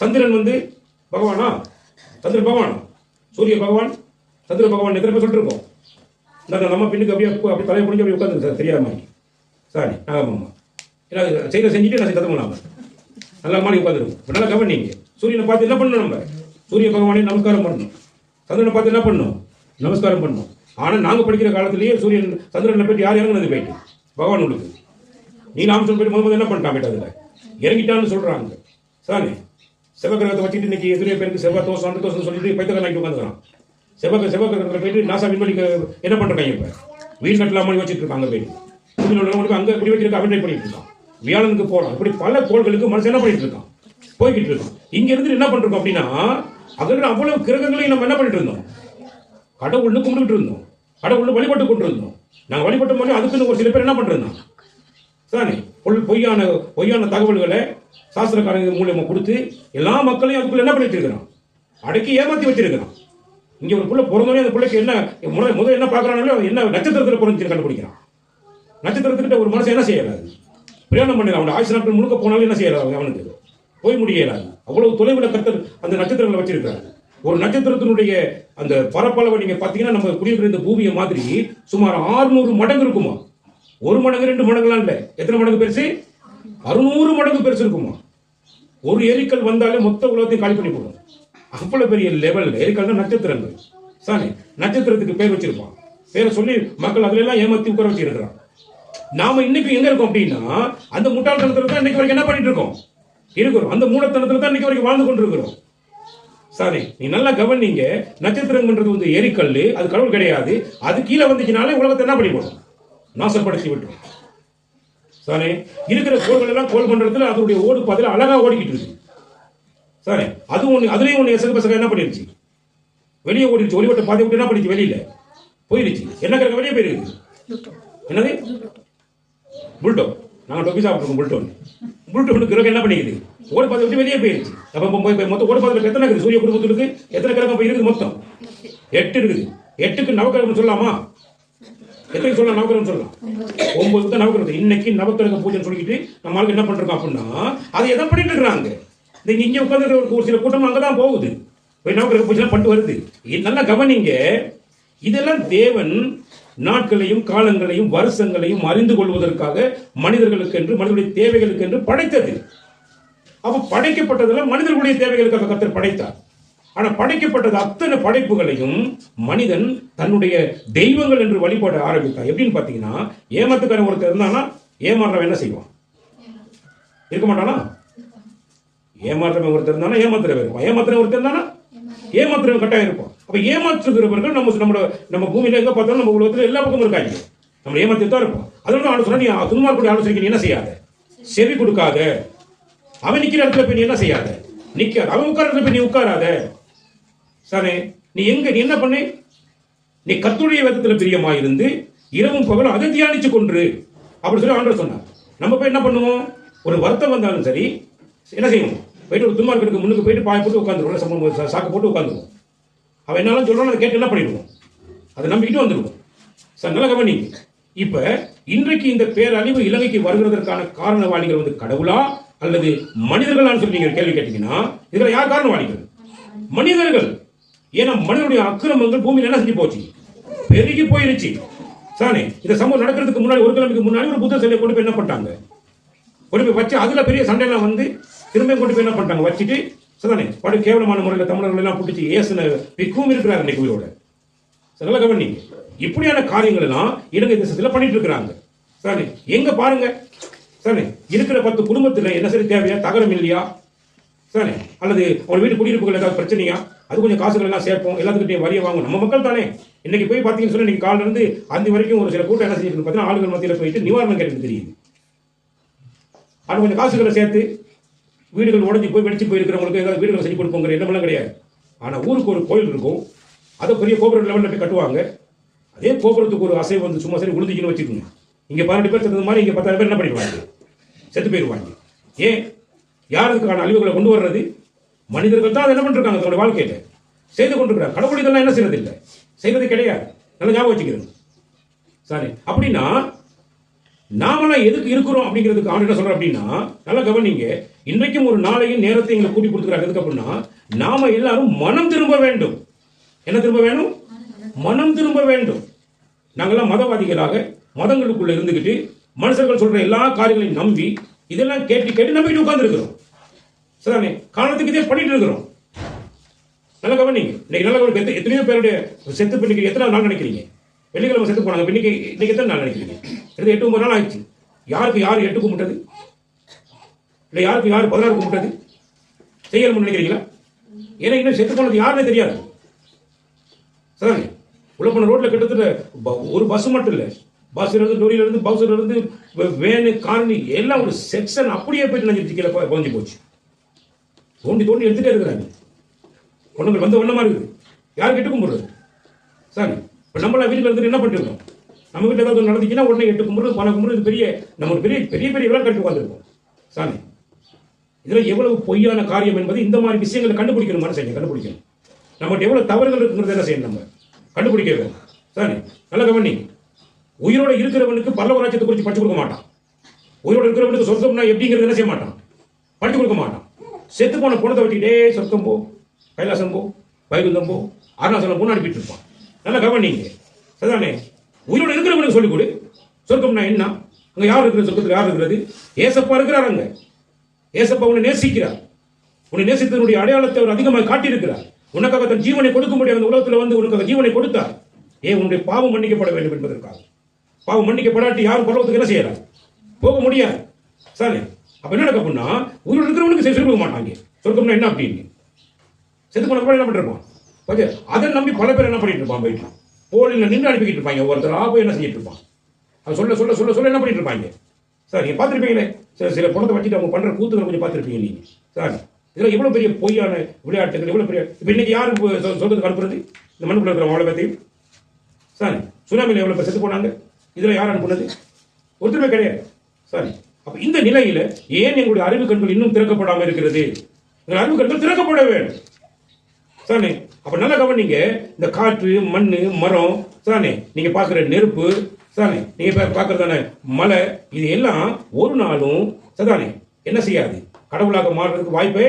சந்திரன் வந்து பகவானா, சந்திரன் பகவானா, சூரிய பகவான், சந்திர பகவான் எத்தனை பேர் சொல்லிட்டு இருக்கோம். நம்ம பின்னுக்கு அப்படி தலையை முடிஞ்சு அப்படி உட்காந்து சார் தெரியாத மாதிரி. சாரி, ஆமாம்மா, ஏன்னா செய்த செஞ்சுட்டு நான் கதை பண்ணாம நல்லா மாதிரி உட்காந்துருக்கும். இப்போ நல்லா கவனிங்க. சூரியனை பார்த்து என்ன பண்ணணும், நம்ம சூரிய பகவானே நமஸ்காரம் பண்ணணும். சந்திரனை பார்த்து என்ன பண்ணணும், நமஸ்காரம் பண்ணணும். ஆனால் நாங்கள் படிக்கிற காலத்திலேயே சூரியன் சந்திரனை போயிட்டு யார் இறங்குனது போயிட்டு பகவான் உங்களுக்கு நீலாம்சம் போயிட்டு முதல்ல என்ன பண்ணிட்டான் போயிட்டு அதில் இறங்கிட்டான்னு சொல்றாங்க. சாரி, செவ்வாய் கிரகத்தை வச்சுட்டு இன்னைக்கு எதிரே பேருக்கு செவ்வாய் தோசம் அந்த தோசம் சொல்லிட்டு பைத்தக்காரன் ஆகிட்டு உட்காந்துக்கிறான். செவ்வாய் கிரகத்தில் போயிட்டு நாசா விண்வெளிக்கு என்ன பண்றாங்க, இப்போ வீடு கட்டலாமல் வச்சுட்டு இருக்காங்க. போயிட்டு பூமியில் அங்கே இப்படி வச்சிருக்க அவன் ட்ரை பண்ணிட்டு இருக்கான். வியாழனுக்கு போறான். இப்படி பல கோள்களுக்கு மனுஷன் என்ன பண்ணிட்டு இருக்கான், போய்கிட்டு இருக்கோம். இங்க இருந்து என்ன பண்றோம் அப்படின்னா, அங்க அவ்வளவு கிரகங்களையும் நம்ம என்ன பண்ணிட்டு இருந்தோம், கடவுள்னு கும்பிட்டு இருந்தோம், கடவுள்னு வழிபட்டு கொண்டு இருந்தோம். நாங்க வழிபட்ட போது அதுக்குன்னு ஒரு சில பேர் என்ன பண்றோம் சாரி, பொய்யான தகவல்களை சாஸ்திரக்காரங்க மூலியமா கொடுத்து எல்லா மக்களையும் அதுக்குள்ள என்ன பண்ணிட்டு இருக்கிறோம், அடக்கி ஏமாத்தி வச்சிருக்கிறான். இங்க ஒரு புள்ள பிறந்தோடனே அந்த பிள்ளைக்கு என்ன முதல்ல என்ன பார்க்கறானோ என்ன நட்சத்திரத்தில் பிறந்துச்சு கண்டுபிடிக்கிறான். நட்சத்திரத்துக்கிட்ட ஒரு மனுஷன் என்ன செய்யறாரு? பிரயாணம் பண்ணல. அவன் ஆயுசு நாட்கள் முழுக்க போனாலும் என்ன செய்யறாரு? அவனுக்கு போய் முடியலாது. அவ்வளவு தொலைவில் கர்த்தர் அந்த நட்சத்திரங்களை வச்சிருக்காரு. ஒரு நட்சத்திரத்தினுடைய அந்த பரப்பளவை நீங்க பாத்தீங்கன்னா நம்ம குடியிருக்கிற இந்த பூமியை மாதிரி சுமார் 600 மடங்கு இருக்குமா. ஒரு மடங்கு 2 மடங்குலாம் இல்ல. எத்தனை மடங்கு பெருசு? 600 மடங்கு பெருசு இருக்குமா. ஒரு எரிக்கல் வந்தாலே மொத்த உலகத்தையும் காலி பண்ணி போடும். அவ்வளவு பெரிய லெவல் எரிக்கல் தான் நட்சத்திரங்கள். சாணி நட்சத்திரத்துக்கு பேர் வச்சிருப்பான். பேரை சொல்லி மக்கள் அதுல எல்லாம் ஏமாத்தி உட்கார வச்சிருக்கிறான். நாம இன்னைக்கு எங்க இருக்கோம் அப்படின்னா அந்த முட்டாள்தனத்துல தான் இன்னைக்கு வரைக்கும் என்ன பண்ணிட்டு இருக்கோம் இருக்கிறோம். அந்த மூலத்தனத்துல தான் இன்னைக்கு வரைக்கும் வாழ்ந்து கொண்டிருக்கிறோம். சாரி, நீ நல்லா கவனிங்க. நட்சத்திரம்ன்றது வந்து எரிக்கல், அது கடவுள் கிடையாது. அது கீழே வந்துச்சுனாலே உலகத்தை என்ன பண்ணி போடும்? நாசப்படுத்தி விட்டுரும். சாரி, இருக்கிற கோள்கள் எல்லாம் கோல் பண்றதுல அதனுடைய ஓடு பாதையில அழகா ஓடிக்கிட்டு இருக்கு. சாரி, அது ஒண்ணு அதுலயும் ஒண்ணு எசகு பசங்க என்ன பண்ணிருச்சு? வெளியே ஓடிடுச்சு. ஒளிவட்ட பாதை விட்டு என்ன பண்ணிச்சு? வெளியில போயிடுச்சு. என்ன கிரகம் வெளியே போயிருக்கு? என்னது? புல்டோ. நாங்கள் டொப்பி சாப்பிட்டுருக்கோம். புல்டோன்னு கிரகம் என்ன பண்ணிக்குது? ஓடு பாதை விட்டு வெளியே போயிருச்சு. அப்போ மொத்தம் ஓடு பாதையில் எத்தனை இருக்குது? சூரிய குடும்பத்துக்கு எத்தனை கிரகம் போய் இருக்குது? மொத்தம் 8 இருக்குது. 8க்கு நவக்கிரகம் சொல்லலாமா? எத்தனை சொல்லலாம்? நவக்கிரகம் சொல்லலாம். 9 தான் நவக்கிரகம். இன்னைக்கு நவக்கிரக பூஜை சொல்லிக்கிட்டு நம்ம ஆளுக்கு என்ன பண்றோம் அப்படின்னா அதை எதை பண்ணிட்டு இருக்கிறாங்க? இங்க உட்காந்து ஒரு சில கூட்டம் அங்கதான் போகுது. போய் நவக்கிரக பூஜை பண்ணிட்டு வருது. நல்லா கவனிங்க. இதெல்லாம் தேவன் நாட்களையும் காலங்களையும் வருஷங்களையும் அறிந்து கொள்வதற்காக மனிதர்களுக்கு என்று மனிதனுடைய தேவைகளுக்கு என்று படைத்தது. அப்ப படைக்கப்பட்டதெல்லாம் மனிதர்களுடைய தேவைகளுக்காக கர்த்தர் படைத்தார். ஆனா படைக்கப்பட்டது அத்தனை படைப்புகளையும் மனிதன் தன்னுடைய தெய்வங்கள் என்று வழிபாட ஆரம்பித்தார். எப்படின்னு பாத்தீங்கன்னா, ஏமாத்துக்காரன் ஒருத்தர் இருந்தானா ஏமாறுறவன் என்ன செய்வான்? இருக்க மாட்டானா? ஏமாற்றுறவன் ஒருத்தர் இருந்தானா ஏமாத்துறவன் இருப்பான். ஏமாத்துறவன் ஒருத்தர் இருந்தானா ஏமாத்துறவன் கட்டாயம் இருப்பான். அப்ப ஏமாற்றுகிறவர்கள் நம்ம பூமியில எங்க பார்த்தாலும் நம்ம உலகத்துல எல்லா பக்கமும் இருக்காங்க. நம்ம ஏமாத்திட்டு தான் இருப்போம். அதனால அவன் சொன்னா, நீ துன்மார்க்குடைய ஆலோசனைக்கு நீ என்ன செய்யாத? செவி கொடுக்காத. அவன் நிக்கிற இடத்துல போய் நீ என்ன செய்யாத? நிக்காத. அவன் உட்கார இடத்துல போய் நீ உட்காராத. சானே, நீ என்ன பண்ணு? நீ கர்த்தருடைய வேதத்துல பிரியமா இருந்து இரவும் பகலும் அதை தியானிச்சு கொண்டு அப்படி சொல்லி ஆண்டவர் சொன்னார். நம்ம போய் என்ன பண்ணுவோம்? ஒரு வருத்தம் வந்தாலும் சரி என்ன செய்வோம்? போயிட்டு ஒரு துன்மார்க்கனுக்கு முன்னுக்கு போயிட்டு பாய போட்டு உட்காந்துருவோம். சாக்கு போட்டு உட்காந்துருவோம். அவன் என்னாலும் சொல்றான், அதை கேட்டு என்ன பண்ணிடுவோம்? அதை நம்பிக்கிட்டு வந்துடுவோம். சார் நல்லா கவனிங்க. இப்ப இன்றைக்கு இந்த பேரழிவு இலங்கைக்கு வருகிறதற்கான காரணவாளிகள் வந்து கடவுளா அல்லது மனிதர்களான்னு சொல்லி நீங்க கேள்வி கேட்டீங்கன்னா இதுல யார் காரணவாளிகள்? மனிதர்கள். ஏன்னா மனிதனுடைய அக்கிரமங்கள் பூமியில என்ன செஞ்சு போச்சு? பெருகி போயிருச்சு. சானே, இந்த சம்பவம் நடக்கிறதுக்கு முன்னாடி ஒரு கிழமைக்கு முன்னாடி ஒரு புத்த சிலையை கொண்டு போய் என்ன பண்ணிட்டாங்க? கொண்டு போய் வச்சு அதுல பெரிய சண்டையெல்லாம் வந்து திரும்ப கொண்டு போய் என்ன பண்ணிட்டாங்க? வச்சுட்டு சானே படு கேவலமான முறையில் தமிழர்கள் எல்லாம் பிடிச்சி ஏசுன பிக்கும் இருக்கிறார் இன்னைக்கு உயிரோட. நல்லா கவனிங்க. இப்படியான காரியங்கள் எல்லாம் இலங்கை தேசத்துல பண்ணிட்டு இருக்கிறாங்க. சானே, எங்க பாருங்க. சானே, இருக்கிற 10 குடும்பத்துல என்ன சரி தேவையா? தகரம் இல்லையா? சானே, அல்லது ஒரு வீட்டு குடியிருப்புகள் ஏதாவது பிரச்சனையா? அது கொஞ்சம் காசுகள் எல்லாம் சேர்ப்போம். எல்லாத்துக்கிட்டையும் வரிய வாங்கும். நம்ம மக்கள் தானே. இன்னைக்கு போய் பார்த்தீங்கன்னு சொன்னா இன்னைக்கு காலில இருந்து அந்த வரைக்கும் ஒரு சில கூட்டம் என்ன செஞ்சிருக்கு பார்த்தீங்கன்னா, ஆளுகள் மத்தியில் போயிட்டு நிவாரணம் கேட்டு தெரியுது. அது கொஞ்சம் காசுகளை சேர்த்து வீடுகள் உடஞ்சி போய் வெடிச்சு போயிருக்கிறவங்களுக்கு ஏதாவது வீடுகளை செஞ்சு கொடுப்போங்கிற எண்ணமெல்லாம் கிடையாது. ஆனா ஊருக்கு ஒரு கோயில் இருக்கும். அதை பெரிய கோபுரம் லெவலில் போய் கட்டுவாங்க. அதே கோபுரத்துக்கு ஒரு அசை வந்து சும்மா சரி உழுதிக்குன்னு வச்சுக்கோங்க. இங்க 12 பேர் செத்தது மாதிரி இங்க 10,000 பேர் என்ன பண்ணிடுவாங்க? செத்து போயிடுவாங்க. ஏன்? யாருக்கான அழிவுகளை கொண்டு வர்றது? மனிதர்கள் தான் என்ன பண்ணிருக்காங்க? தன்னுடைய வாழ்க்கையில செய்து கொண்டிருக்கிறாங்க. கடவுள் இதெல்லாம் என்ன செய்யறது இல்லை, செய்வது கிடையாது. நல்லா ஞாபகம் வச்சுக்கிறது. சரி, அப்படின்னா நாமெல்லாம் எதுக்கு இருக்கிறோம் அப்படிங்கிறதுக்கு ஆண்டு என்ன சொல்றோம் அப்படின்னா, நல்லா கவனிங்க. இன்றைக்கும் ஒரு நாளையும் நேரத்தை எங்களை கூட்டி கொடுத்துக்கிறாங்க. எதுக்கு அப்படின்னா, நாம எல்லாரும் மனம் திரும்ப வேண்டும். என்ன திரும்ப வேணும்? மனம் திரும்ப வேண்டும். நாங்கெல்லாம் மதவாதிகளாக மதங்களுக்குள்ள இருந்துகிட்டு மனுஷர்கள் சொல்ற எல்லா காரியங்களையும் நம்பி இதெல்லாம் கேட்டு கேட்டு நம்பிக்கிட்டு உட்கார்ந்து இருக்கிறோம். சரிதானே? காரணத்துக்கு இதே பண்ணிட்டு இருக்கிறோம். நல்ல கவனிங்க. இன்னைக்கு நல்ல கவனிங்க. எத்தனையோ பேருடைய செத்து பண்ணிக்க எத்தனை நாள் நினைக்கிறீங்க? வெள்ளிக்கிழமை செத்து போனாங்க. இன்னைக்கு எத்தனை நாள் நினைக்கிறீங்க? 8-9 நாள் ஆயிடுச்சு. யாருக்கு யார் 8 கும்பிட்டது? இல்லை யாருக்கு யார் 16 கும்பிட்டது? செய்யணும்னு நினைக்கிறீங்களா? ஏன்னா இன்னும் செத்து போனது யாருன்னே தெரியாது. சரிதானே? உள்ள போன ரோட்ல கிட்டத்தட்ட ஒரு பஸ் மட்டும் இல்லை, பஸ்ல இருந்து லோரியில இருந்து பஸ்ல இருந்து வேனு காரணி எல்லாம் ஒரு செக்ஷன் அப்படியே போயிட்டு நினைச்சிட்டு கீழே குறைஞ்சி போச்சு. தோண்டி தோண்டி எடுத்துட்டே இருக்கிறாங்க. பொண்ணுங்கள் வந்த ஒண்ணமா இருக்குது. யார் கெட்டு கும்பிடுறது? சாரி, இப்போ நம்மளாம் வீட்டில் இருந்துட்டு என்ன பண்ணிருக்கோம்? நம்ம வீட்டில் ஏதாவது நடந்துச்சுன்னா உடனே 8 கும்பிடுறது, 12 கும்பிடுறது, பெரிய நம்ம ஒரு பெரிய பெரிய பெரிய விழா கட்டி உட்காந்துருக்கோம். சாமி, இதில் எவ்வளவு பொய்யான காரியம் என்பது இந்த மாதிரி விஷயங்களை கண்டுபிடிக்கணும். மனசை கண்டுபிடிக்கணும். நம்மகிட்ட எவ்வளவு தவறுகள் இருக்குங்கிறது என்ன செய்யணும், நம்ம கண்டுபிடிக்க வேண்டும். சரி, நல்ல கவனி. உயிரோட இருக்கிறவனுக்கு பரலோக ராஜ்யத்தை குறித்து படிச்சு கொடுக்க மாட்டான். உயிரோட இருக்கிறவனுக்கு சொர்க்கம்னா எப்படிங்கிறது என்ன செய்ய மாட்டான், படிச்சு கொடுக்க மாட்டான். செத்து போன பணத்தை வச்சுக்கிட்டே சொர்க்கம் போ, கைலாசம் போ, வைகுந்தம் போ, அருணாசலம் போன்னு அனுப்பிட்டு இருப்பான். நல்ல கவனிங்க. சரிதானே? உயிரோட இருக்கிறவனுக்கு சொல்லிக் கொடு. சொர்க்கம்னா என்ன, அங்க யார் இருக்கிற, சொர்க்கத்தில் யார் இருக்கிறது? ஏசப்பா இருக்கிறார். அங்க ஏசப்பா உன்னை நேசிக்கிறார். உன்னை நேசித்தனுடைய அடையாளத்தை அவர் அதிகமாக காட்டியிருக்கிறார். உனக்காக தன் ஜீவனை கொடுக்க முடியாது, அந்த உலகத்தில் வந்து உனக்காக ஜீவனை கொடுத்தார். உன்னுடைய பாவம் மன்னிக்கப்பட வேண்டும் என்பதற்காக. பாவம் மன்னிக்கப்படாட்டி யாரும் பரலோகத்துக்கு என்ன செய்யறாங்க, போக முடியாது. சரி, அப்ப என்ன நடக்க அப்படின்னா, உயிரோடு இருக்கிறவனுக்கு சொல்லி கொடுக்க மாட்டாங்க சொர்க்கம்னா என்ன அப்படின்னு. செத்து போன என்ன பண்ணிருப்பான், அதை நம்பி பல பேர் என்ன பண்ணிட்டு இருப்பான், போயிட்டு போலில் நின்று அனுப்பிக்கிட்டு இருப்பாங்க. ஒருத்தர் போய் என்ன செஞ்சிட்டு இருப்பான், அது சொல்ல சொல்ல சொல்ல சொல்ல என்ன பண்ணிட்டு இருப்பாங்க. சார் நீங்க பார்த்துருப்பீங்களே, சில பணத்தை வச்சுட்டு அவங்க பண்ற கூத்துக்களை கொஞ்சம் பார்த்துருப்பீங்க நீங்க. சார் இதெல்லாம் எவ்வளவு பெரிய பொய்யான விளையாட்டுகள், எவ்வளவு பெரிய. இப்ப இன்னைக்கு யாரு சொர்க்கத்துக்கு அனுப்புறது, இந்த மண்ணுக்குள்ள இருக்கிற அவ்வளவு பேத்தையும். சார் சுனாமியில் எவ்வளவு பேர் செத்து போனாங்க, இதுல யார் அனுப்புனது, ஒருத்தருமே கிடையாது. சரி, அப்ப இந்த நிலையில ஏன் எங்களுடைய அறிவு கண்கள் இன்னும் திறக்கப்படாமல் இருக்கிறது? எங்கள் அறிவு கண்கள் திறக்கப்பட வேண்டும். சானே, அப்ப நல்ல கவனிங்க. இந்த காற்று, மண்ணு, மரம், சானே நீங்க பாக்குற நெருப்பு, சானே நீங்க பாக்குறதான மலை, இது எல்லாம் ஒரு நாளும் சதானே என்ன செய்யாது, கடவுளாக மாறுறதுக்கு வாய்ப்பே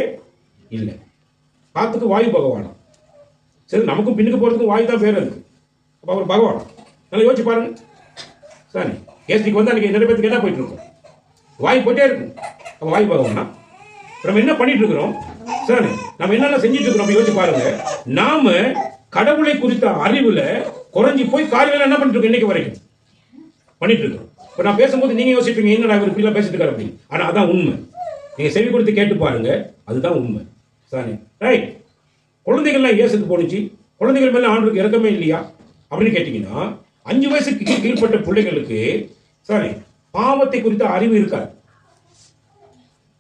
இல்லை. காத்துக்கு வாயு பகவானம். சரி, நமக்கும் பின்னுக்கு போறதுக்கு வாயு தான் பேர் இருக்கு. அப்ப அவர் பகவான். நல்லா யோசிச்சு பாருங்க. சரி, கேஸ்டிக்கு வந்து அன்னைக்கு நிறைய பேருக்கு என்ன போயிட்டு இருக்கும், வாய் போயிட்டே இருக்கும். அப்ப வாயு பகவானா நம்ம என்ன பண்ணிட்டு இருக்கிறோம், சரி நம்ம என்னென்ன செஞ்சுட்டு இருக்கிறோம் யோசிச்சு பாருங்க. நாம கடவுளை குறித்த அறிவுல குறைஞ்சி போய் காரியங்கள் என்ன பண்ணிட்டு இருக்கோம், இன்னைக்கு வரைக்கும் பண்ணிட்டு இருக்கோம். இப்ப நான் பேசும்போது நீங்க யோசிப்பீங்க, என்ன இவர் இப்படி எல்லாம் பேசிட்டு இருக்காரு அப்படின்னு. ஆனா அதான் உண்மை. நீங்க செவி கொடுத்து கேட்டு பாருங்க, அதுதான் உண்மை. சரி, ரைட். குழந்தைகள்லாம் ஏன் செத்து போனுச்சு, குழந்தைகள் மேல ஆண்டுக்கு இறக்கமே இல்லையா அப்படின்னு கேட்டீங்கன்னா, 5 வயசுக்கு கீழ்பட்ட பிள்ளைகளுக்கு சரி பாவத்தை குறித்த அறிவு இருக்காது.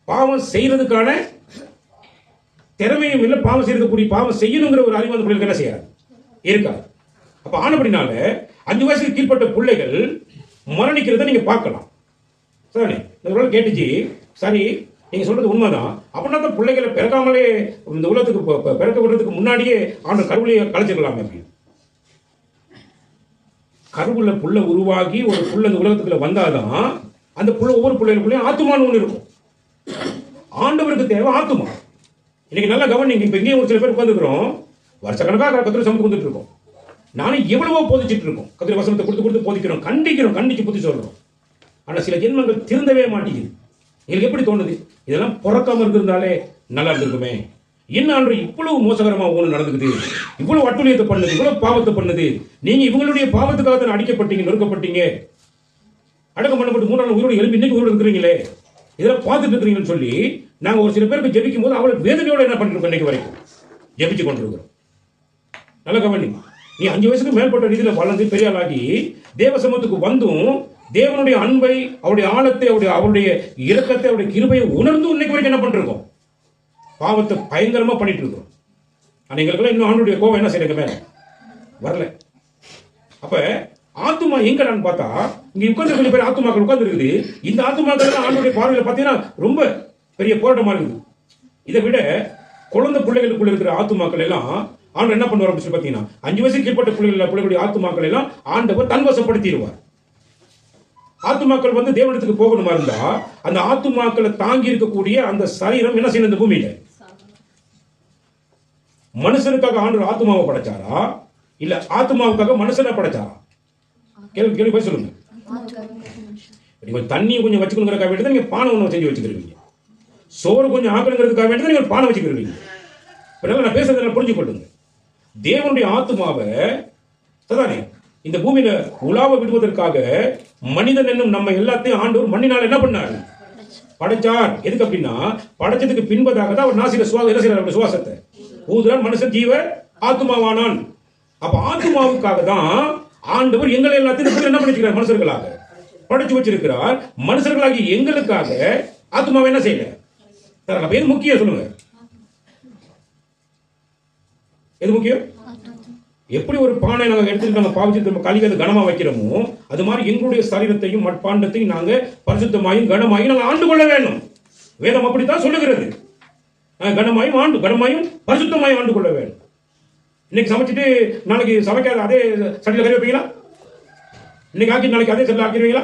பாவம் செய்யறதுக்கான திறமையும் இல்லை, பாவம் செய்யறதுக்கூடிய பாவம் செய்யணுங்கிற ஒரு அறிவு அந்த பிள்ளைகளுக்கு என்ன செய்யாது, இருக்காது. அப்ப ஆனப்படினால 5 வயசுக்கு கீழ்பட்ட பிள்ளைகள் மரணிக்கிறத நீங்க பார்க்கலாம். சரி, கேட்டுச்சு. சரி, நீங்க சொல்றது உண்மைதான். அப்படின்னா தான் பிள்ளைகளை பிறக்காமலே இந்த உலகத்துக்கு பிறக்க விடுறதுக்கு முன்னாடியே ஆண்டு கருவிலையை கலைச்சிடலாமே அப்படின்னு. கருவுல புள்ள உருவாகி ஒரு புள்ள இந்த உலகத்துக்குள்ள வந்தாதான் அந்த புள்ள ஒவ்வொரு பிள்ளைகளுக்குள்ளேயும் ஆத்துமான்னு ஒன்று இருக்கும். ஆண்டவருக்கு தேவை ஆத்துமா. இன்னைக்கு நல்லா கவனிங்க. இப்ப இங்கேயும் ஒரு சில பேர் உட்காந்துக்கிறோம், வருஷக்கணக்காக கத்திரி சமத்து வந்துட்டு இருக்கோம். நானும் எவ்வளவோ போதிச்சுட்டு இருக்கோம், கத்திரி வசனத்தை கொடுத்து கொடுத்து போதிக்கிறோம், கண்டிக்கிறோம், கண்டிச்சு புத்தி சொல்றோம். ஆனா சில ஜென்மங்கள் திருந்தவே மாட்டேங்குது. எங்களுக்கு எப்படி தோணுது, இதெல்லாம் பிறக்காம இருந்திருந்தாலே நல்லா இருந்திருக்குமே. என்ன அன்று இவ்வளவு மோசகரமா ஒன்று நடந்துக்குது, இவ்வளவு அட்டுழியத்தை பண்ணுது, இவ்வளவு பாவத்தை பண்ணுது. நீங்க இவங்களுடைய பாவத்துக்காக தான் அடிக்கப்பட்டீங்க, நொறுக்கப்பட்டீங்க, அடக்கம் பண்ணப்பட்டு 3 நாள் உயிரோடு எழுப்பி இன்னைக்கு உயிரோடு இருக்கிறீங்களே, இதெல்லாம் பார்த்துட்டு இருக்கிறீங்கன்னு சொல்லி நாங்க ஒரு சில பேருக்கு ஜெபிக்கும் போது அவளை வேதனையோட என்ன பண்ணிருக்கோம், இன்னைக்கு வரைக்கும் ஜெபிச்சு கொண்டிருக்கிறோம். நல்ல கவனி. நீ 5 வயசுக்கு மேற்பட்ட ரீதியில் வளர்ந்து பெரிய ஆளாகி தேவ சமூகத்துக்கு வந்தும் தேவனுடைய அன்பை, அவருடைய ஆழத்தை, அவருடைய இரக்கத்தை, அவருடைய கிருபையை உணர்ந்து இன்னைக்கு வரைக்கும் என்ன பண்ணிருக்கோம், பாவத்தை பயங்கரமா பண்ணிட்டு இருக்கோம். ஆனா எங்களுக்கெல்லாம் இன்னும் ஆண்டுடைய கோபம் என்ன செய்யறதுக்கு மேல வரல. அப்ப ஆத்துமா எங்கடான்னு பார்த்தா, இங்க உட்கார்ந்து கொஞ்சம் பேர் ஆத்துமாக்கள் உட்கார்ந்து இருக்குது. இந்த ஆத்துமாக்கள் ஆண்டுடைய பார்வையில பார்த்தீங்கன்னா ரொம்ப பெரிய போராட்டமா இருக்குது. இதை விட குழந்தை பிள்ளைகளுக்குள்ள இருக்கிற ஆத்துமாக்கள் எல்லாம் ஆண்டு என்ன பண்ணுவார் அப்படின்னு பார்த்தீங்கன்னா, 5 வயசுக்கு கீழ்பட்ட பிள்ளைகளுடைய ஆத்துமாக்கள் எல்லாம் ஆண்டவர் தன்வசப்படுத்திடுவார். ஆத்துமாக்கள் வந்து தேவனத்துக்கு போகணுமா இருந்தா அந்த ஆத்துமாக்களை தாங்கி இருக்கக்கூடிய அந்த சரீரம் என்ன செய்யணும், இந்த பூமியில மனுஷனுக்காக ஆண்டு ஆத்துமாவை படைச்சாரா இல்ல ஆத்துமாவுக்காக மனுஷனை படைச்சாரா? கேள்வி கேள்வி போய் சொல்லுங்க. நீங்க தண்ணி கொஞ்சம் வச்சுக்கணுங்கிறதுக்காக வேண்டி தான் நீங்க பானை ஒன்று செஞ்சு வச்சுக்கிறீங்க, சோறு கொஞ்சம் ஆக்கணுங்கிறதுக்காக வேண்டி தான் நீங்க பானை வச்சுக்கிறீங்க. நான் பேசுறதுல புரிஞ்சு கொள்ளுங்க. தேவனுடைய ஆத்துமாவை சதானே இந்த பூமியில உலாவ விடுவதற்காக மனிதன் என்னும் நம்ம எல்லாத்தையும் ஆண்டவர் மண்ணினால் என்ன பண்ணாரு, படைச்சார். எதுக்கு அப்படின்னா, படைச்சதுக்கு பின்பதாக தான் அவர் நாசில என்ன செய்யறாரு, சுவாசத்தை ஊதுறான், மனுஷன் ஜீவ ஆத்துமாவானான். அப்ப ஆத்துமாவுக்காக தான் ஆண்டவர் எங்களை எல்லாத்தையும் என்ன பண்ணிருக்கிறார், மனுஷர்களாக படைச்சு வச்சிருக்கிறார். மனுஷர்களாகி எங்களுக்காக ஆத்துமாவை என்ன செய்யல. அப்ப எது முக்கியம் சொல்லுங்க, எது முக்கியம்? எப்படி ஒரு பானை நாங்கள் எடுத்துட்டு நாங்கள் பாவிச்சு நம்ம கழிவு கனமா வைக்கிறோமோ, அது மாதிரி எங்களுடைய சரீரத்தையும் மட்பாண்டத்தையும் நாங்க பரிசுத்தமாயும் கனமாயும் நாங்கள் ஆண்டு கொள்ள வேண்டும். வேதம் அப்படித்தான் சொல்லுகிறது. கனமாயும் பரிசுத்தமாயும் ஆண்டு கொள்ள வேண்டும். இன்னைக்கு சமைச்சிட்டு நாளைக்கு சமைக்காத அதே சட்டியில் கறி வைப்பீங்களா? இன்னைக்கு ஆக்கி நாளைக்கு அதே சட்டில் ஆக்கிடுவீங்களா?